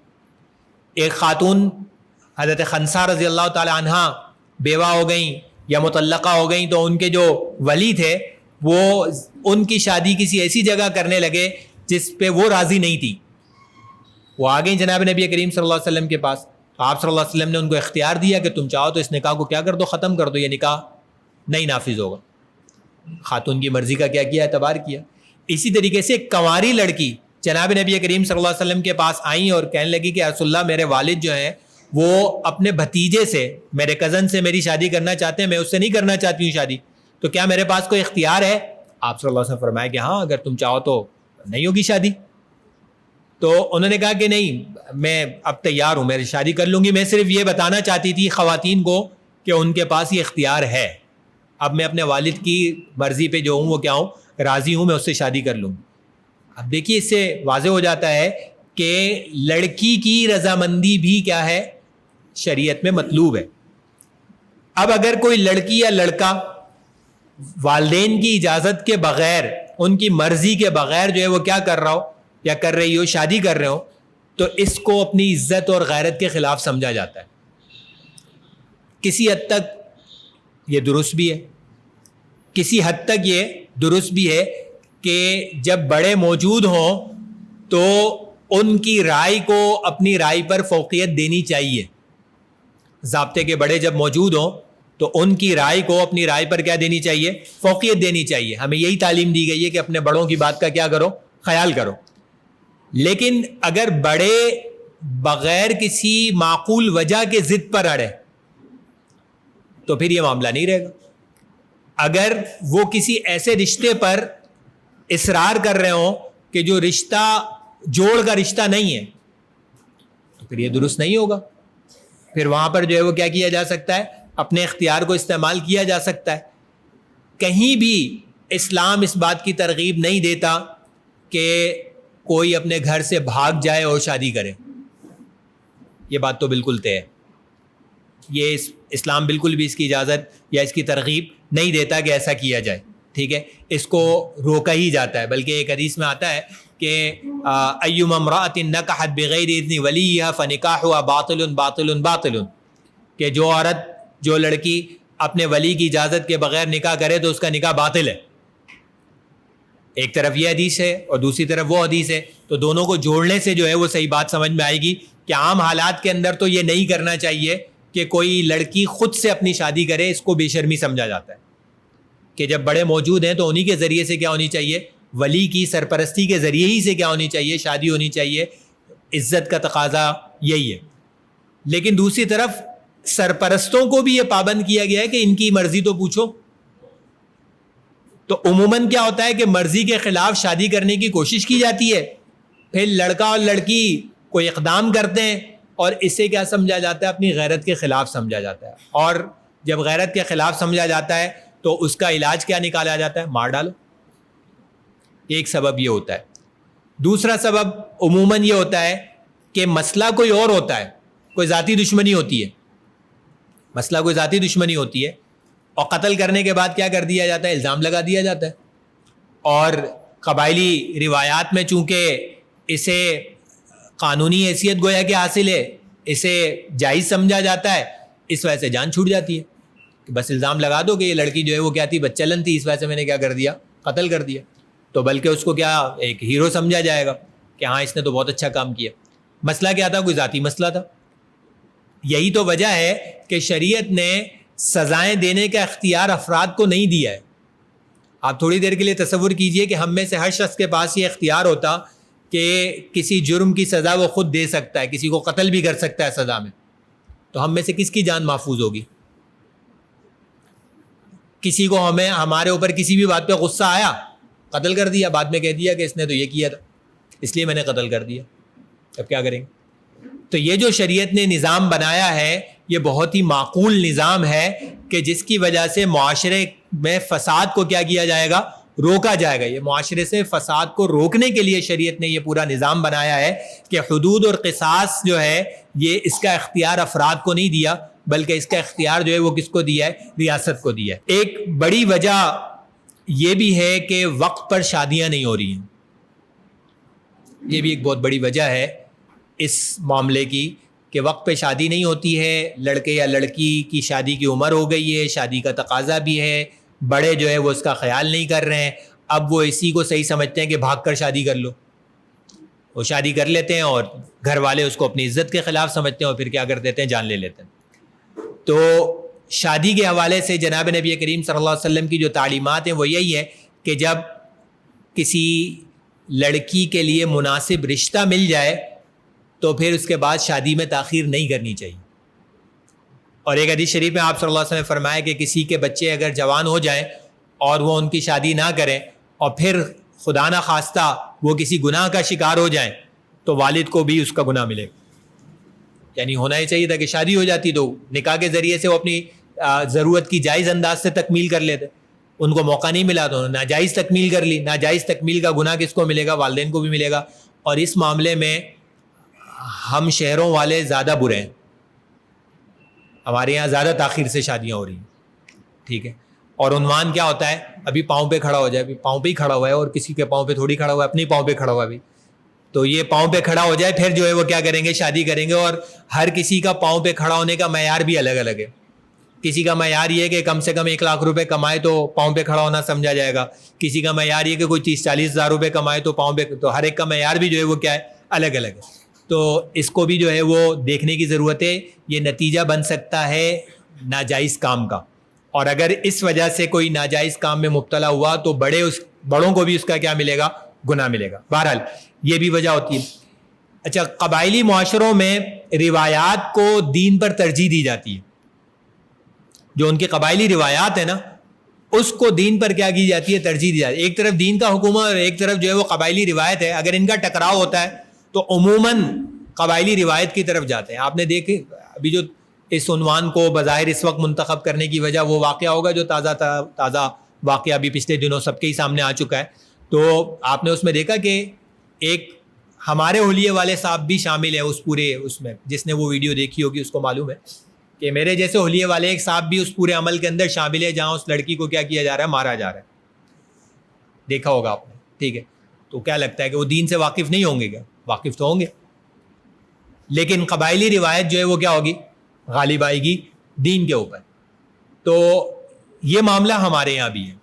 ایک خاتون حضرت خنسا رضی اللہ تعالی عنہ بیوہ ہو گئیں یا مطلقہ ہو گئیں، تو ان کے جو ولی تھے وہ ان کی شادی کسی ایسی جگہ کرنے لگے جس پہ وہ راضی نہیں تھی. وہ آ گئیں جناب نبی کریم صلی اللہ علیہ وسلم کے پاس. آپ صلی اللہ علیہ وسلم نے ان کو اختیار دیا کہ تم چاہو تو اس نکاح کو کیا کر دو، ختم کر دو، یہ نکاح نہیں نافذ ہوگا. خاتون کی مرضی کا کیا کیا؟ اعتبار کیا. اسی طریقے سے ایک کنواری لڑکی جناب نبی کریم صلی اللہ علیہ وسلم کے پاس آئیں اور کہنے لگی کہ رسول اللہ میرے والد جو ہیں وہ اپنے بھتیجے سے، میرے کزن سے میری شادی کرنا چاہتے ہیں، میں اس سے نہیں کرنا چاہتی ہوں شادی، تو کیا میرے پاس کوئی اختیار ہے؟ آپ صلی اللہ علیہ وسلم فرمایا کہ ہاں، اگر تم چاہو تو نہیں ہوگی شادی. تو انہوں نے کہا کہ نہیں، میں اب تیار ہوں، میں شادی کر لوں گی، میں صرف یہ بتانا چاہتی تھی خواتین کو کہ ان کے پاس یہ اختیار ہے. اب میں اپنے والد کی مرضی پہ جو ہوں وہ کیا ہوں؟ راضی ہوں، میں اس سے شادی کر لوں. اب دیکھیے اس سے واضح ہو جاتا ہے کہ لڑکی کی رضامندی بھی کیا ہے؟ شریعت میں مطلوب ہے. اب اگر کوئی لڑکی یا لڑکا والدین کی اجازت کے بغیر، ان کی مرضی کے بغیر جو ہے وہ کیا کر رہا ہو یا کر رہی ہو، شادی کر رہے ہو، تو اس کو اپنی عزت اور غیرت کے خلاف سمجھا جاتا ہے. کسی حد تک یہ درست بھی ہے، کسی حد تک یہ درست بھی ہے کہ جب بڑے موجود ہوں تو ان کی رائے کو اپنی رائے پر فوقیت دینی چاہیے. ضابطے کے بڑے جب موجود ہوں تو ان کی رائے کو اپنی رائے پر کیا دینی چاہیے؟ فوقیت دینی چاہیے. ہمیں یہی تعلیم دی گئی ہے کہ اپنے بڑوں کی بات کا کیا کرو؟ خیال کرو. لیکن اگر بڑے بغیر کسی معقول وجہ کے ضد پر اڑے تو پھر یہ معاملہ نہیں رہے گا. اگر وہ کسی ایسے رشتے پر اصرار کر رہے ہوں کہ جو رشتہ جوڑ کا رشتہ نہیں ہے تو پھر یہ درست نہیں ہوگا. پھر وہاں پر جو ہے وہ کیا کیا جا سکتا ہے؟ اپنے اختیار کو استعمال کیا جا سکتا ہے. کہیں بھی اسلام اس بات کی ترغیب نہیں دیتا کہ کوئی اپنے گھر سے بھاگ جائے اور شادی کرے. یہ بات تو بالکل طے ہے. یہ اسلام بالکل بھی اس کی اجازت یا اس کی ترغیب نہیں دیتا کہ ایسا کیا جائے. ٹھیک ہے، اس کو روکا ہی جاتا ہے. بلکہ ایک حدیث میں آتا ہے کہ ایما امرأۃ نکحت بغیر اذن ولیہا فنکاحها باطل باطل باطل، کہ جو عورت، جو لڑکی اپنے ولی کی اجازت کے بغیر نکاح کرے تو اس کا نکاح باطل ہے. ایک طرف یہ حدیث ہے اور دوسری طرف وہ حدیث ہے، تو دونوں کو جوڑنے سے جو ہے وہ صحیح بات سمجھ میں آئے گی کہ عام حالات کے اندر تو یہ نہیں کرنا چاہیے کہ کوئی لڑکی خود سے اپنی شادی کرے. اس کو بے شرمی سمجھا جاتا ہے کہ جب بڑے موجود ہیں تو انہی کے ذریعے سے کیا ہونی چاہیے؟ ولی کی سرپرستی کے ذریعے ہی سے کیا ہونی چاہیے؟ شادی ہونی چاہیے. عزت کا تقاضا یہی ہے. لیکن دوسری طرف سرپرستوں کو بھی یہ پابند کیا گیا ہے کہ ان کی مرضی تو پوچھو. تو عموماً کیا ہوتا ہے کہ مرضی کے خلاف شادی کرنے کی کوشش کی جاتی ہے، پھر لڑکا اور لڑکی کوئی اقدام کرتے ہیں اور اسے کیا سمجھا جاتا ہے؟ اپنی غیرت کے خلاف سمجھا جاتا ہے. اور جب غیرت کے خلاف سمجھا جاتا ہے تو اس کا علاج کیا نکالا جاتا ہے؟ مار ڈالو. ایک سبب یہ ہوتا ہے. دوسرا سبب عموماً یہ ہوتا ہے کہ مسئلہ کوئی اور ہوتا ہے, کوئی ذاتی دشمنی ہوتی ہے, مسئلہ کوئی ذاتی دشمنی ہوتی ہے, اور قتل کرنے کے بعد کیا کر دیا جاتا ہے؟ الزام لگا دیا جاتا ہے. اور قبائلی روایات میں چونکہ اسے قانونی حیثیت گویا کہ حاصل ہے, اسے جائز سمجھا جاتا ہے, اس وجہ سے جان چھوٹ جاتی ہے کہ بس الزام لگا دو کہ یہ لڑکی جو ہے وہ کیا تھی؟ بچلن تھی, اس وجہ سے میں نے کیا کر دیا؟ قتل کر دیا. تو بلکہ اس کو کیا ایک ہیرو سمجھا جائے گا کہ ہاں اس نے تو بہت اچھا کام کیا. مسئلہ کیا تھا؟ کوئی ذاتی مسئلہ تھا. یہی تو وجہ ہے کہ شریعت نے سزائیں دینے کا اختیار افراد کو نہیں دیا ہے. آپ تھوڑی دیر کے لیے تصور کیجئے کہ ہم میں سے ہر شخص کے پاس یہ اختیار ہوتا کہ کسی جرم کی سزا وہ خود دے سکتا ہے, کسی کو قتل بھی کر سکتا ہے سزا میں, تو ہم میں سے کس کی جان محفوظ ہوگی؟ کسی کو ہمارے اوپر کسی بھی بات پہ غصہ آیا, قتل کر دیا, بعد میں کہہ دیا کہ اس نے تو یہ کیا تھا اس لیے میں نے قتل کر دیا, اب کیا کریں گے؟ تو یہ جو شریعت نے نظام بنایا ہے یہ بہت ہی معقول نظام ہے کہ جس کی وجہ سے معاشرے میں فساد کو کیا کیا جائے گا؟ روکا جائے گا. یہ معاشرے سے فساد کو روکنے کے لیے شریعت نے یہ پورا نظام بنایا ہے کہ حدود اور قصاص جو ہے یہ اس کا اختیار افراد کو نہیں دیا, بلکہ اس کا اختیار جو ہے وہ کس کو دیا ہے؟ ریاست کو دیا ہے. ایک بڑی وجہ یہ بھی ہے کہ وقت پر شادیاں نہیں ہو رہی ہیں, یہ بھی ایک بہت بڑی وجہ ہے اس معاملے کی کہ وقت پہ شادی نہیں ہوتی ہے. لڑکے یا لڑکی کی شادی کی عمر ہو گئی ہے, شادی کا تقاضا بھی ہے, بڑے جو ہے وہ اس کا خیال نہیں کر رہے ہیں. اب وہ اسی کو صحیح سمجھتے ہیں کہ بھاگ کر شادی کر لو, وہ شادی کر لیتے ہیں اور گھر والے اس کو اپنی عزت کے خلاف سمجھتے ہیں اور پھر کیا کر دیتے ہیں؟ جان لے لیتے ہیں. تو شادی کے حوالے سے جناب نبی کریم صلی اللہ علیہ وسلم کی جو تعلیمات ہیں وہ یہی ہے کہ جب کسی لڑکی کے لیے مناسب رشتہ مل جائے تو پھر اس کے بعد شادی میں تاخیر نہیں کرنی چاہیے. اور ایک حدیث شریف میں آپ صلی اللہ علیہ وسلم نے فرمایا کہ کسی کے بچے اگر جوان ہو جائیں اور وہ ان کی شادی نہ کریں اور پھر خدا نہ خواستہ وہ کسی گناہ کا شکار ہو جائیں تو والد کو بھی اس کا گناہ ملے. یعنی ہونا ہی چاہیے تھا کہ شادی ہو جاتی تو نکاح کے ذریعے سے وہ اپنی ضرورت کی جائز انداز سے تکمیل کر لیتے. ان کو موقع نہیں ملا تو انہوں نے ناجائز تکمیل کر لی. ناجائز تکمیل کا گناہ کس کو ملے گا؟ والدین کو بھی ملے گا. اور اس معاملے میں ہم شہروں والے زیادہ برے ہیں, ہمارے یہاں زیادہ تاخیر سے شادیاں ہو رہی ہیں, ٹھیک ہے. اور عنوان کیا ہوتا ہے؟ ابھی پاؤں پہ کھڑا ہو جائے, ابھی پاؤں پہ ہی کھڑا ہوا ہے اور کسی کے پاؤں پہ تھوڑی کھڑا ہوا ہے, اپنی پاؤں پہ کھڑا ہوا ہے ابھی, تو یہ پاؤں پہ کھڑا ہو جائے پھر جو ہے وہ کیا کریں گے؟ شادی کریں گے. اور ہر کسی کا پاؤں پہ کھڑا ہونے کا معیار بھی الگ الگ ہے. کسی کا معیار یہ کہ کم سے کم 1 لاکھ روپے کمائے تو پاؤں پہ کھڑا ہونا سمجھا جائے گا. کسی کا معیار یہ کہ کوئی 30-40 ہزار روپے کمائے تو پاؤں پہ, تو ہر ایک کا معیار بھی جو ہے وہ کیا ہے؟ الگ الگ ہے. تو اس کو بھی جو ہے وہ دیکھنے کی ضرورت ہے. یہ نتیجہ بن سکتا ہے ناجائز کام کا, اور اگر اس وجہ سے کوئی ناجائز کام میں مبتلا ہوا تو بڑوں کو بھی اس کا کیا ملے گا؟ گناہ ملے گا. بہرحال یہ بھی وجہ ہوتی ہے. اچھا, قبائلی معاشروں میں روایات کو دین پر ترجیح دی جاتی ہے. جو ان کی قبائلی روایات ہیں نا اس کو دین پر کیا کی جاتی ہے؟ ترجیح دی جاتی ہے. ایک طرف دین کا حکم ہے اور ایک طرف جو ہے وہ قبائلی روایت ہے. اگر ان کا ٹکراؤ ہوتا ہے تو عموماً قبائلی روایت کی طرف جاتے ہیں. آپ نے دیکھے ابھی جو اس عنوان کو بظاہر اس وقت منتخب کرنے کی وجہ وہ واقعہ ہوگا جو تازہ واقعہ ابھی پچھلے دنوں سب کے ہی سامنے آ چکا ہے. تو آپ نے اس میں دیکھا کہ ایک ہمارے حلیے والے صاحب بھی شامل ہیں اس پورے اس میں, جس نے وہ ویڈیو دیکھی ہوگی اس کو معلوم ہے کہ میرے جیسے حلیے والے ایک صاحب بھی اس پورے عمل کے اندر شامل ہے جہاں اس لڑکی کو کیا کیا جا رہا ہے؟ مارا جا رہا ہے. دیکھا ہوگا آپ نے, ٹھیک ہے. تو کیا لگتا ہے کہ وہ دین سے واقف نہیں ہوں گے؟ کیا واقف تو ہوں گے, لیکن قبائلی روایت جو ہے وہ کیا ہوگی؟ غالب آئے گی دین کے اوپر. تو یہ معاملہ ہمارے یہاں بھی ہے.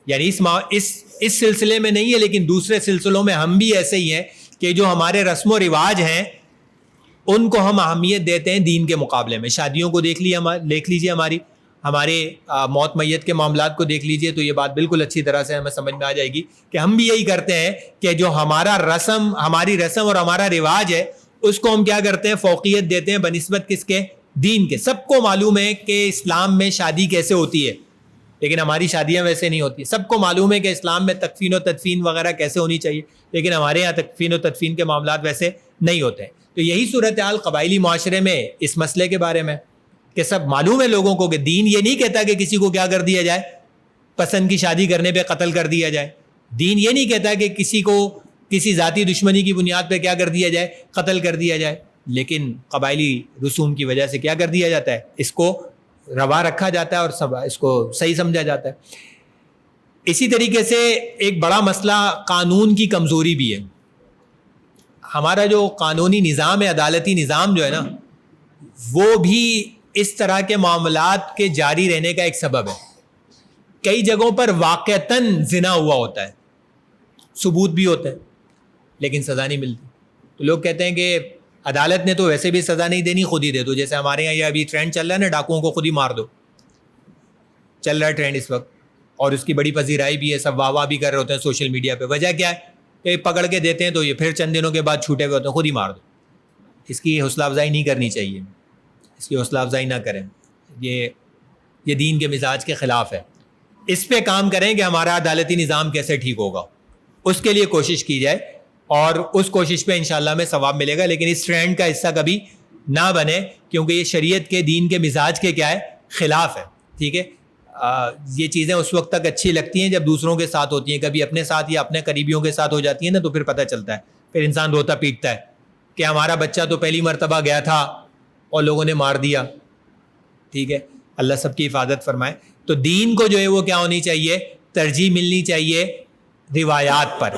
یعنی اس سلسلے میں نہیں ہے, لیکن دوسرے سلسلوں میں ہم بھی ایسے ہی ہیں کہ جو ہمارے رسم و رواج ہیں ان کو ہم اہمیت دیتے ہیں دین کے مقابلے میں. شادیوں کو دیکھ لیجیے, ہمارے موت میت کے معاملات کو دیکھ لیجیے, تو یہ بات بالکل اچھی طرح سے ہمیں سمجھ میں آ جائے گی کہ ہم بھی یہی کرتے ہیں کہ جو ہماری رسم اور ہمارا رواج ہے اس کو ہم کیا کرتے ہیں؟ فوقیت دیتے ہیں بنسبت کس کے؟ دین کے. سب کو معلوم ہے کہ اسلام میں شادی کیسے ہوتی ہے, لیکن ہماری شادیاں ویسے نہیں ہوتی. سب کو معلوم ہے کہ اسلام میں تکفین و تدفین وغیرہ کیسے ہونی چاہیے, لیکن ہمارے یہاں تکفین و تدفین کے معاملات ویسے نہیں ہوتے ہیں. تو یہی صورتحال قبائلی معاشرے میں اس مسئلے کے بارے میں کہ سب معلوم ہے لوگوں کو کہ دین یہ نہیں کہتا کہ کسی کو کیا کر دیا جائے, پسند کی شادی کرنے پہ قتل کر دیا جائے. دین یہ نہیں کہتا کہ کسی کو کسی ذاتی دشمنی کی بنیاد پہ کیا کر دیا جائے, قتل کر دیا جائے. لیکن قبائلی رسوم کی وجہ سے کیا کر دیا جاتا ہے, اس کو روا رکھا جاتا ہے اور اس کو صحیح سمجھا جاتا ہے. اسی طریقے سے ایک بڑا مسئلہ قانون کی کمزوری بھی ہے. ہمارا جو قانونی نظام ہے, عدالتی نظام جو ہے نا, وہ بھی اس طرح کے معاملات کے جاری رہنے کا ایک سبب ہے. کئی جگہوں پر واقعتاً زنا ہوا ہوتا ہے, ثبوت بھی ہوتا ہے, لیکن سزا نہیں ملتی. تو لوگ کہتے ہیں کہ عدالت نے تو ویسے بھی سزا نہیں دینی, خود ہی دے دو. جیسے ہمارے یہاں یہ ابھی ٹرینڈ چل رہا ہے نا, ڈاکوؤں کو خود ہی مار دو, چل رہا ہے ٹرینڈ اس وقت, اور اس کی بڑی پذیرائی بھی ہے, سب واہ واہ بھی کر رہے ہوتے ہیں سوشل میڈیا پہ. وجہ کیا ہے کہ پکڑ کے دیتے ہیں تو یہ پھر چند دنوں کے بعد چھوٹے ہوئے ہوتے ہیں, خود ہی مار دو. اس کی حوصلہ افزائی نہیں کرنی چاہیے, اس کی حوصلہ افزائی نہ کریں, یہ دین کے مزاج کے خلاف ہے. اس پہ کام کریں کہ ہمارا عدالتی نظام کیسے ٹھیک ہوگا, اس کے لیے کوشش کی جائے, اور اس کوشش پہ انشاءاللہ میں ثواب ملے گا. لیکن اس ٹرینڈ کا حصہ کبھی نہ بنے, کیونکہ یہ شریعت کے, دین کے مزاج کے کیا ہے, خلاف ہے. ٹھیک ہے, یہ چیزیں اس وقت تک اچھی لگتی ہیں جب دوسروں کے ساتھ ہوتی ہیں. کبھی اپنے ساتھ یا اپنے قریبیوں کے ساتھ ہو جاتی ہیں نا, تو پھر پتہ چلتا ہے, پھر انسان روتا پیٹتا ہے کہ ہمارا بچہ تو پہلی مرتبہ گیا تھا اور لوگوں نے مار دیا. ٹھیک ہے, اللہ سب کی حفاظت فرمائے. تو دین کو جو ہے وہ کیا ہونی چاہیے, ترجیح ملنی چاہیے روایات پر.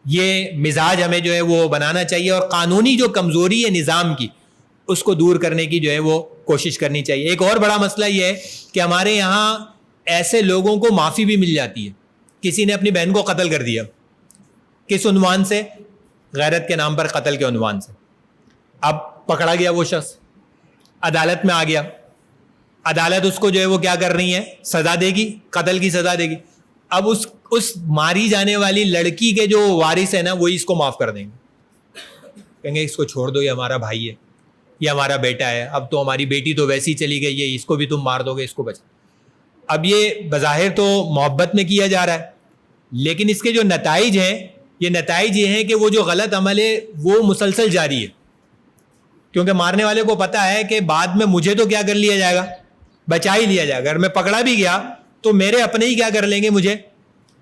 یہ مزاج ہمیں جو ہے وہ بنانا چاہیے, اور قانونی جو کمزوری ہے نظام کی, اس کو دور کرنے کی جو ہے وہ کوشش کرنی چاہیے. ایک اور بڑا مسئلہ یہ ہے کہ ہمارے یہاں ایسے لوگوں کو معافی بھی مل جاتی ہے. کسی نے اپنی بہن کو قتل کر دیا, کس عنوان سے, غیرت کے نام پر قتل کے عنوان سے. اب پکڑا گیا وہ شخص, عدالت میں آ گیا, عدالت اس کو جو ہے وہ کیا کر رہی ہے, سزا دے گی, قتل کی سزا دے گی. اب اس ماری جانے والی لڑکی کے جو وارث ہیں نا, وہی اس کو معاف کر دیں گے, کہیں گے اس کو چھوڑ دو, یہ ہمارا بھائی ہے, یہ ہمارا بیٹا ہے, اب تو ہماری بیٹی تو ویسی چلی گئی ہے, اس کو بھی تم مار دو گے, اس کو بچا. اب یہ بظاہر تو محبت میں کیا جا رہا ہے, لیکن اس کے جو نتائج ہیں, یہ نتائج یہ ہیں کہ وہ جو غلط عمل ہے وہ مسلسل جاری ہے. کیونکہ مارنے والے کو پتا ہے کہ بعد میں مجھے تو کیا کر لیا جائے گا, بچا ہی لیا جائے گا. اگر میں پکڑا بھی گیا تو میرے اپنے ہی کیا کر لیں گے, مجھے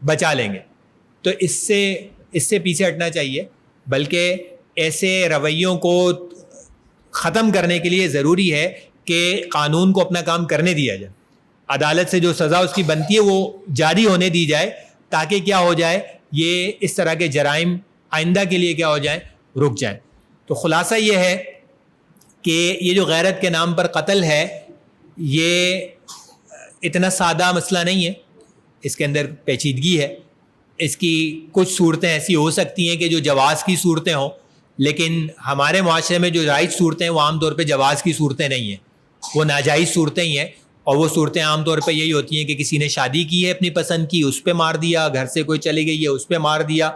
بچا لیں گے. تو اس سے پیچھے ہٹنا چاہیے. بلکہ ایسے رویوں کو ختم کرنے کے لیے ضروری ہے کہ قانون کو اپنا کام کرنے دیا جائے, عدالت سے جو سزا اس کی بنتی ہے وہ جاری ہونے دی جائے, تاکہ کیا ہو جائے, یہ اس طرح کے جرائم آئندہ کے لیے کیا ہو جائیں, رک جائیں. تو خلاصہ یہ ہے کہ یہ جو غیرت کے نام پر قتل ہے, یہ اتنا سادہ مسئلہ نہیں ہے, اس کے اندر پیچیدگی ہے. اس کی کچھ صورتیں ایسی ہو سکتی ہیں کہ جو جواز کی صورتیں ہوں, لیکن ہمارے معاشرے میں جو رائج صورتیں ہیں وہ عام طور پہ جواز کی صورتیں نہیں ہیں, وہ ناجائز صورتیں ہی ہیں. اور وہ صورتیں عام طور پہ یہی ہوتی ہیں کہ کسی نے شادی کی ہے اپنی پسند کی, اس پہ مار دیا, گھر سے کوئی چلی گئی ہے اس پہ مار دیا,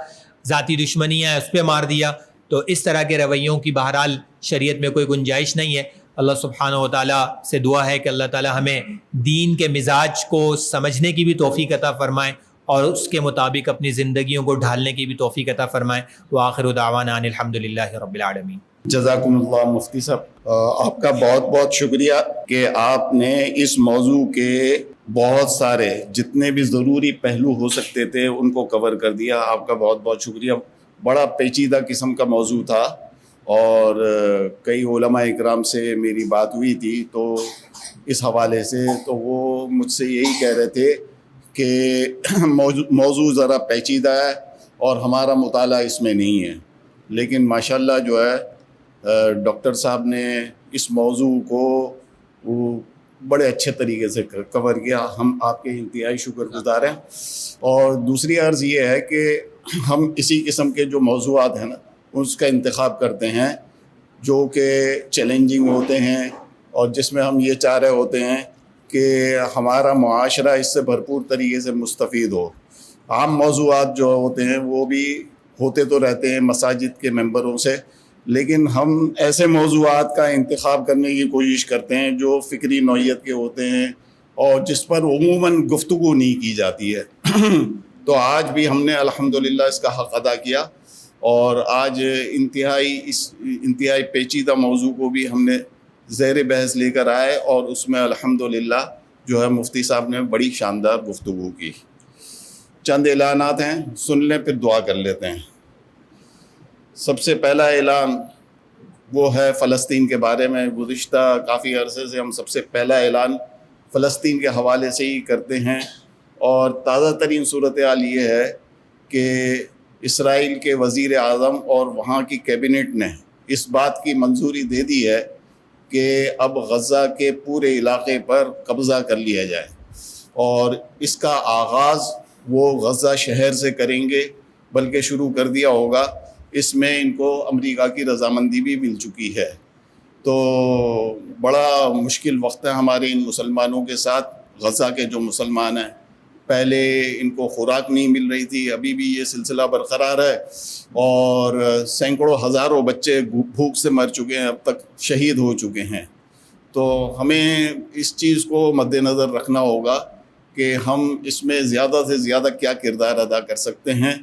ذاتی دشمنی ہے اس پہ مار دیا. تو اس طرح کے رویوں کی بہرحال شریعت میں کوئی گنجائش نہیں ہے. اللہ سبحانہ و تعالیٰ سے دعا ہے کہ اللہ تعالیٰ ہمیں دین کے مزاج کو سمجھنے کی بھی توفیق عطا فرمائے, اور اس کے مطابق اپنی زندگیوں کو ڈھالنے کی بھی توفیق عطا فرمائے. وآخر دعوانا ان الحمدللہ رب العالمین.
جزاکم اللہ مفتی صاحب, آپ کا بہت بہت شکریہ کہ آپ نے اس موضوع کے بہت سارے جتنے بھی ضروری پہلو ہو سکتے تھے ان کو کور کر دیا. آپ کا بہت بہت شکریہ. بڑا پیچیدہ قسم کا موضوع تھا, اور کئی علماء اکرام سے میری بات ہوئی تھی تو اس حوالے سے, تو وہ مجھ سے یہی کہہ رہے تھے کہ موضوع ذرا پیچیدہ ہے اور ہمارا مطالعہ اس میں نہیں ہے. لیکن ماشاءاللہ جو ہے ڈاکٹر صاحب نے اس موضوع کو بڑے اچھے طریقے سے کور کیا. ہم آپ کے انتہائی شکر گزار ہیں. اور دوسری عرض یہ ہے کہ ہم اسی قسم کے جو موضوعات ہیں نا اس کا انتخاب کرتے ہیں جو کہ چیلنجنگ ہوتے ہیں, اور جس میں ہم یہ چاہ رہے ہوتے ہیں کہ ہمارا معاشرہ اس سے بھرپور طریقے سے مستفید ہو. عام موضوعات جو ہوتے ہیں وہ بھی ہوتے تو رہتے ہیں مساجد کے ممبروں سے, لیکن ہم ایسے موضوعات کا انتخاب کرنے کی کوشش کرتے ہیں جو فکری نوعیت کے ہوتے ہیں اور جس پر عموماً گفتگو نہیں کی جاتی ہے. تو آج بھی ہم نے الحمدللہ اس کا حق ادا کیا, اور آج انتہائی پیچیدہ موضوع کو بھی ہم نے زیر بحث لے کر آئے اور اس میں الحمدللہ جو ہے مفتی صاحب نے بڑی شاندار گفتگو کی. چند اعلانات ہیں، سن لیں پھر دعا کر لیتے ہیں. سب سے پہلا اعلان وہ ہے فلسطین کے بارے میں. گزشتہ کافی عرصے سے ہم سب سے پہلا اعلان فلسطین کے حوالے سے ہی کرتے ہیں، اور تازہ ترین صورتحال یہ ہے کہ اسرائیل کے وزیر اعظم اور وہاں کی کیبنٹ نے اس بات کی منظوری دے دی ہے کہ اب غزہ کے پورے علاقے پر قبضہ کر لیا جائے، اور اس کا آغاز وہ غزہ شہر سے کریں گے، بلکہ شروع کر دیا ہوگا. اس میں ان کو امریکہ کی رضامندی بھی مل چکی ہے. تو بڑا مشکل وقت ہے ہمارے ان مسلمانوں کے ساتھ. غزہ کے جو مسلمان ہیں، پہلے ان کو خوراک نہیں مل رہی تھی، ابھی بھی یہ سلسلہ برقرار ہے، اور سینکڑوں ہزاروں بچے بھوک سے مر چکے ہیں، اب تک شہید ہو چکے ہیں. تو ہمیں اس چیز کو مد نظر رکھنا ہوگا کہ ہم اس میں زیادہ سے زیادہ کیا کردار ادا کر سکتے ہیں.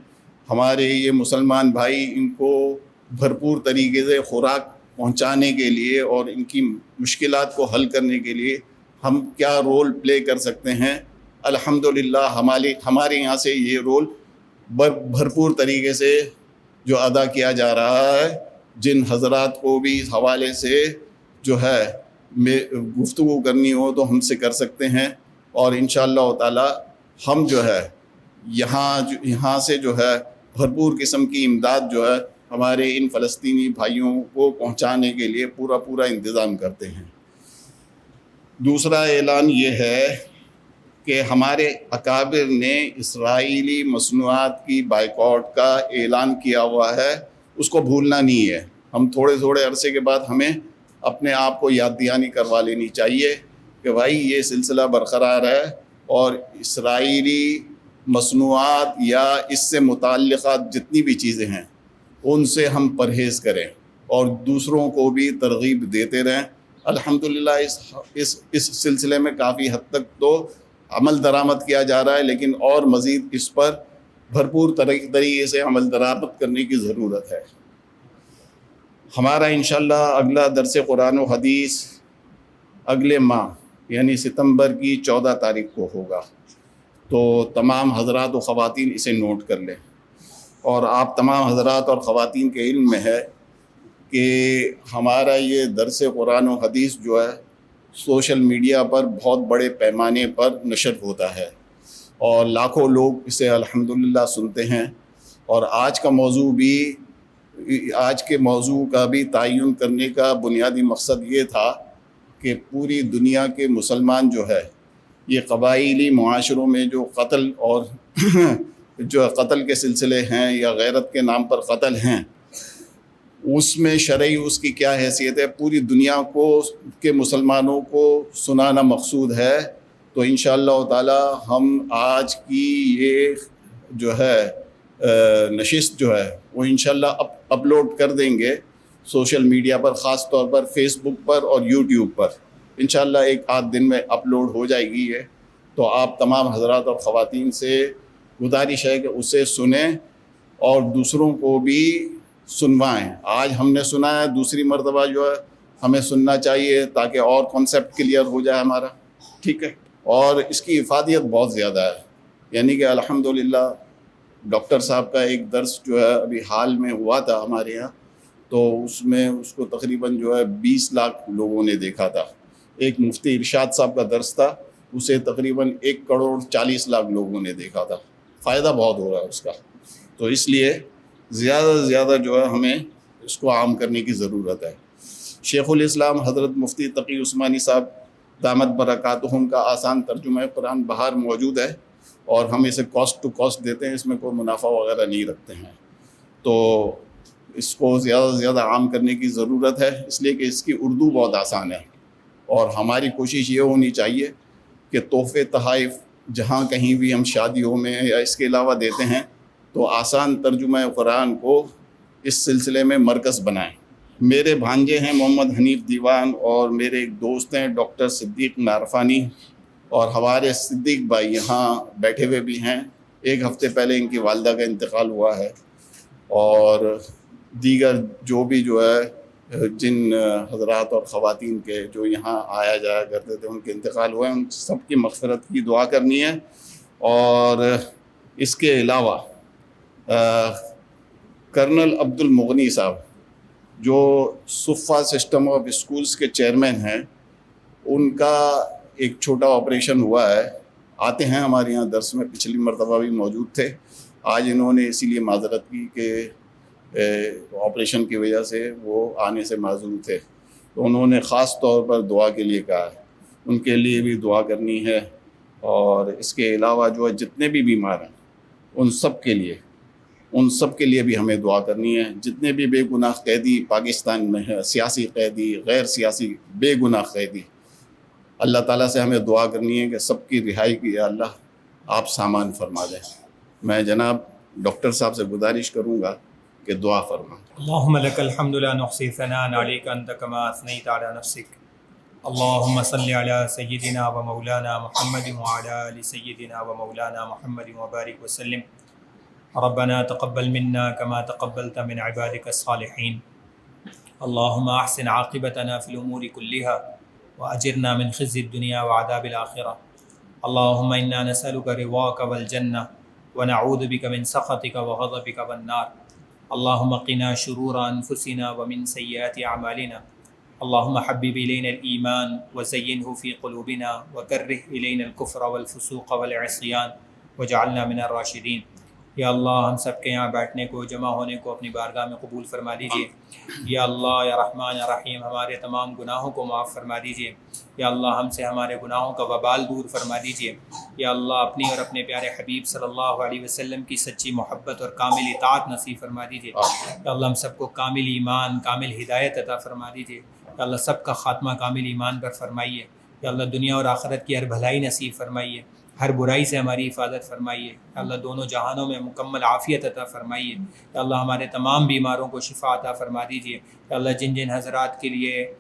ہمارے یہ مسلمان بھائی، ان کو بھرپور طریقے سے خوراک پہنچانے کے لیے اور ان کی مشکلات کو حل کرنے کے لیے ہم کیا رول پلے کر سکتے ہیں. الحمدللہ ہمارے یہاں سے یہ رول بھرپور طریقے سے جو ادا کیا جا رہا ہے. جن حضرات کو بھی اس حوالے سے جو ہے گفتگو کرنی ہو تو ہم سے کر سکتے ہیں، اور انشاءاللہ تعالی ہم جو ہے یہاں سے جو ہے بھرپور قسم کی امداد جو ہے ہمارے ان فلسطینی بھائیوں کو پہنچانے کے لیے پورا انتظام کرتے ہیں. دوسرا اعلان یہ ہے کہ ہمارے اکابر نے اسرائیلی مصنوعات کی بائیکاٹ کا اعلان کیا ہوا ہے. اس کو بھولنا نہیں ہے. ہم تھوڑے عرصے کے بعد ہمیں اپنے آپ کو یاد دہانی کروا لینی چاہیے کہ بھائی یہ سلسلہ برقرار ہے، اور اسرائیلی مصنوعات یا اس سے متعلقہ جتنی بھی چیزیں ہیں ان سے ہم پرہیز کریں اور دوسروں کو بھی ترغیب دیتے رہیں. الحمدللہ اس سلسلے میں کافی حد تک تو عمل درآمد کیا جا رہا ہے، لیکن اور مزید اس پر بھرپور طریقے سے عمل درآمد کرنے کی ضرورت ہے. ہمارا انشاءاللہ اگلا درس قرآن و حدیث اگلے ماہ یعنی ستمبر کی 14 تاریخ کو ہوگا. تو تمام حضرات و خواتین اسے نوٹ کر لیں، اور آپ تمام حضرات اور خواتین کے علم میں ہے کہ ہمارا یہ درس قرآن و حدیث جو ہے سوشل میڈیا پر بہت بڑے پیمانے پر نشر ہوتا ہے، اور لاکھوں لوگ اسے الحمدللہ سنتے ہیں. اور آج کے موضوع کا بھی تعین کرنے کا بنیادی مقصد یہ تھا کہ پوری دنیا کے مسلمان جو ہے یہ قبائلی معاشروں میں جو قتل اور جو قتل کے سلسلے ہیں یا غیرت کے نام پر قتل ہیں، اس میں شرعی اس کی کیا حیثیت ہے، پوری دنیا کے مسلمانوں کو سنانا مقصود ہے. تو انشاءاللہ تعالی ہم آج کی یہ جو ہے نشست جو ہے وہ انشاءاللہ اپلوڈ کر دیں گے سوشل میڈیا پر، خاص طور پر فیس بک پر اور یوٹیوب پر. انشاءاللہ 1-8 دن میں اپلوڈ ہو جائے گی یہ. تو آپ تمام حضرات اور خواتین سے گزارش ہے کہ اسے سنیں اور دوسروں کو بھی سنوائیں. آج ہم نے سنا ہے، دوسری مرتبہ جو ہے ہمیں سننا چاہیے تاکہ اور کنسیپٹ کلیئر ہو جائے ہمارا. ٹھیک ہے. اور اس کی افادیت بہت زیادہ ہے، یعنی کہ الحمدللہ ڈاکٹر صاحب کا ایک درس جو ہے ابھی حال میں ہوا تھا ہمارے یہاں، تو اس میں اس کو تقریباً جو ہے 20 لاکھ لوگوں نے دیکھا تھا. ایک مفتی ارشاد صاحب کا درس تھا، اسے تقریباً 1,40,00,000 لوگوں نے دیکھا تھا. فائدہ بہت ہو رہا ہے اس کا. تو اس لیے زیادہ سے زیادہ جو ہے ہمیں اس کو عام کرنے کی ضرورت ہے. شیخ الاسلام حضرت مفتی تقی عثمانی صاحب دامت برکاتہم کا آسان ترجمہ قرآن باہر موجود ہے، اور ہم اسے کاسٹ ٹو کاسٹ دیتے ہیں، اس میں کوئی منافع وغیرہ نہیں رکھتے ہیں. تو اس کو زیادہ سے زیادہ عام کرنے کی ضرورت ہے، اس لیے کہ اس کی اردو بہت آسان ہے. اور ہماری کوشش یہ ہونی چاہیے کہ تحفے تحائف جہاں کہیں بھی ہم شادیوں میں یا اس کے علاوہ دیتے ہیں تو آسان ترجمہ قرآن کو اس سلسلے میں مرکز بنائیں. میرے بھانجے ہیں محمد حنیف دیوان، اور میرے ایک دوست ہیں ڈاکٹر صدیق نارفانی، اور ہمارے صدیق بھائی یہاں بیٹھے ہوئے بھی ہیں. 1 ہفتے پہلے ان کی والدہ کا انتقال ہوا ہے. اور دیگر جو بھی جو ہے جن حضرات اور خواتین کے جو یہاں آیا جایا کرتے تھے ان کے انتقال ہوئے، ان سب کی مغفرت کی دعا کرنی ہے۔ اور اس کے علاوہ کرنل عبد المغنی صاحب جو صفا سسٹم آف اسکولز کے چیئرمین ہیں، ان کا ایک چھوٹا آپریشن ہوا ہے، آتے ہیں ہمارے یہاں درس میں، پچھلی مرتبہ بھی موجود تھے، آج انہوں نے اسی لیے معذرت کی کہ آپریشن کی وجہ سے وہ آنے سے معذور تھے، تو انہوں نے خاص طور پر دعا کے لیے کہا ہے، ان کے لیے بھی دعا کرنی ہے۔ اور اس کے علاوہ جو ہے جتنے بھی بیمار ہیں ان سب کے لیے بھی ہمیں دعا کرنی ہے۔ جتنے بھی بے گناہ قیدی پاکستان میں ہیں، سیاسی قیدی، غیر سیاسی بے گناہ قیدی، اللہ تعالیٰ سے ہمیں دعا کرنی ہے کہ سب کی رہائی کی یا اللہ آپ سامان فرما دیں۔ میں جناب ڈاکٹر صاحب سے گزارش کروں گا کہ دعا فرمائیں۔
اللہم لک الحمد لا نحصی ثناء علیک انت کما اثنیت علی نفسک، اللہم صلی علی سیدنا و مولانا محمد وعلی آل سیدنا و مولانا محمد وبارک وسلم۔ ربنا تقبل منا كما تقبلت من عبادك الصالحين، اللهم احسن عاقبتنا في الامور كلها واجرنا من خزي الدنيا وعذاب الاخره، اللهم انا نسالك رضاك والجنه ونعوذ بك من سخطك وغضبك والنار، اللهم قنا شرور انفسنا ومن سيئات اعمالنا، اللهم حبب الينا الايمان وزينه في قلوبنا وكره الينا الكفر والفسوق والعصيان واجعلنا من الراشدين۔ یا اللہ ہم سب کے یہاں بیٹھنے کو، جمع ہونے کو اپنی بارگاہ میں قبول فرما دیجیے۔ یا اللہ یا رحمان یا رحیم ہمارے تمام گناہوں کو معاف فرما دیجیے۔ یا اللہ ہم سے ہمارے گناہوں کا وبال دور فرما دیجیے۔ یا اللہ اپنی اور اپنے پیارے حبیب صلی اللہ علیہ وسلم کی سچی محبت اور کامل اطاعت نصیب فرما دیجیے۔ یا اللہ ہم سب کو کامل ایمان، کامل ہدایت عطا فرما دیجیے۔ یا اللہ سب کا خاتمہ کامل ایمان پر فرمائیے۔ یا اللہ دنیا اور آخرت کی ہر بھلائی نصیب فرمائیے، ہر برائی سے ہماری حفاظت فرمائیے۔ اللہ دونوں جہانوں میں مکمل عافیت عطا فرمائیے۔ یا اللہ ہمارے تمام بیماروں کو شفا عطا فرما دیجیے۔ یا اللہ جن جن حضرات کے لیے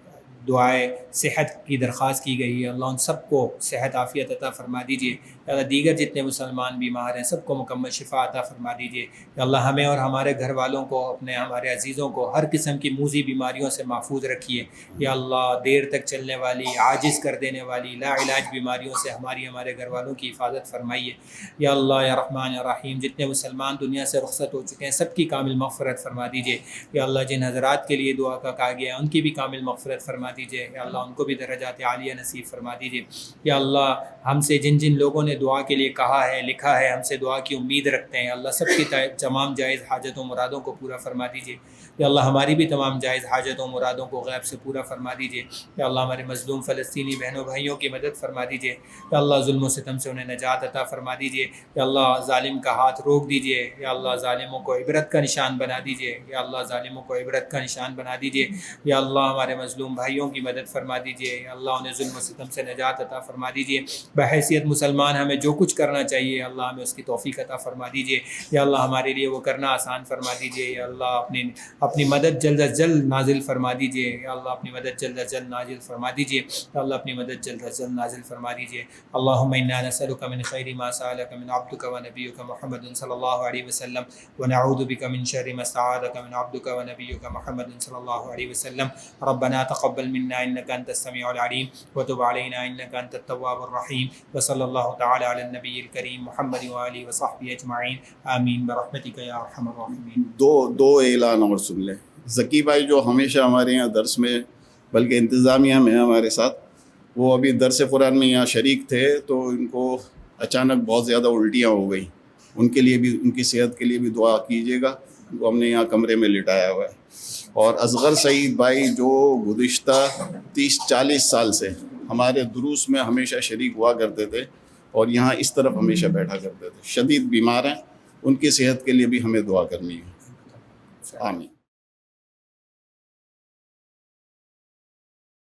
دعائے صحت کی درخواست کی گئی ہے، اللہ ان سب کو صحت عافیت عطا فرما دیجیے۔ یا اللہ دیگر جتنے مسلمان بیمار ہیں سب کو مکمل شفا عطا فرما دیجیے۔ یا اللہ ہمیں اور ہمارے گھر والوں کو، ہمارے عزیزوں کو ہر قسم کی موذی بیماریوں سے محفوظ رکھیے۔ یا اللہ دیر تک چلنے والی، عاجز کر دینے والی لا علاج بیماریوں سے ہمارے گھر والوں کی حفاظت فرمائیے۔ یا اللہ یا رحمان یا رحیم جتنے مسلمان دنیا سے رخصت ہو چکے ہیں سب کی کامل مغفرت فرما دیجیے۔ یا اللہ جن حضرات کے لیے دعا کا کہا گیا ان کی بھی کامل مغفرت فرما دیجیے۔ یا اللہ ان کو بھی درجات عالیہ نصیب فرما دیجیے۔ یا اللہ ہم سے جن جن لوگوں نے دعا کے لیے کہا ہے، لکھا ہے، ہم سے دعا کی امید رکھتے ہیں، اللہ سب کی تمام جائز حاجتوں مرادوں کو پورا فرما دیجیے۔ یا اللہ ہماری بھی تمام جائز حاجتوں مرادوں کو غیب سے پورا فرما دیجیے۔ یا اللہ ہمارے مظلوم فلسطینی بہنوں بھائیوں کی مدد فرما دیجیے۔ یا اللہ ظلم و ستم سے انہیں نجات عطا فرما دیجیے۔ یا اللہ ظالم کا ہاتھ روک دیجیے۔ یا اللہ ظالموں کو عبرت کا نشان بنا دیجیے۔ یا اللہ ظالموں کو عبرت کا نشان بنا دیجیے۔ یا اللہ ہمارے مظلوم بھائیوں کی مدد فرما دیجیے۔ یا اللہ انہیں ظلم و ستم سے نجات عطا فرما دیجیے۔ بحیثیت مسلمان ہمیں جو کچھ کرنا چاہیے اللہ ہمیں اس کی توفیق عطا فرما دیجیے۔ یا اللہ ہمارے لیے وہ کرنا آسان فرما دیجیے۔ یا اللہ اپنی مدد جلد از جلد نازل فرما دیجیے۔ یا اللہ اپنی مدد جلد از جلد نازل فرما دیجیے۔ یا اللہ اپنی مدد جلد از جلد نازل فرما دیجیے۔ اللہم انا نسألک من خیر ما سألک من عبدک و نبیک محمد صلی اللہ علیہ وسلم ونعوذ بک من شر ما استعاذک من عبدک و نبیک محمد صلی اللہ علیہ وسلم۔ ربنا تقبل منا انک انت السمیع العلیم وتب علینا انک انت التواب الرحیم وصلی اللہ تعالی علی النبی الکریم محمد و آلہ و صحبہ اجمعین آمین برحمتک یا ارحم الراحمین۔
دو اعلان اور سن لیں۔ ذکی بھائی جو ہمیشہ ہمارے یہاں درس میں بلکہ انتظامیہ میں ہمارے ساتھ، وہ ابھی درس قرآن میں یہاں شریک تھے تو ان کو اچانک بہت زیادہ الٹیاں ہو گئیں، ان کے لیے بھی، ان کی صحت کے لیے بھی دعا کیجیے گا۔ ان کو ہم نے یہاں کمرے میں لٹایا ہوا ہے۔ اور اصغر سعید بھائی جو گزشتہ 30-40 سال سے ہمارے دروس میں ہمیشہ شریک ہوا کرتے تھے اور یہاں اس طرف ہمیشہ بیٹھا کرتے تھے، شدید بیمار ہیں، ان کی صحت کے لیے بھی ہمیں دعا کرنی ہے۔ آمین۔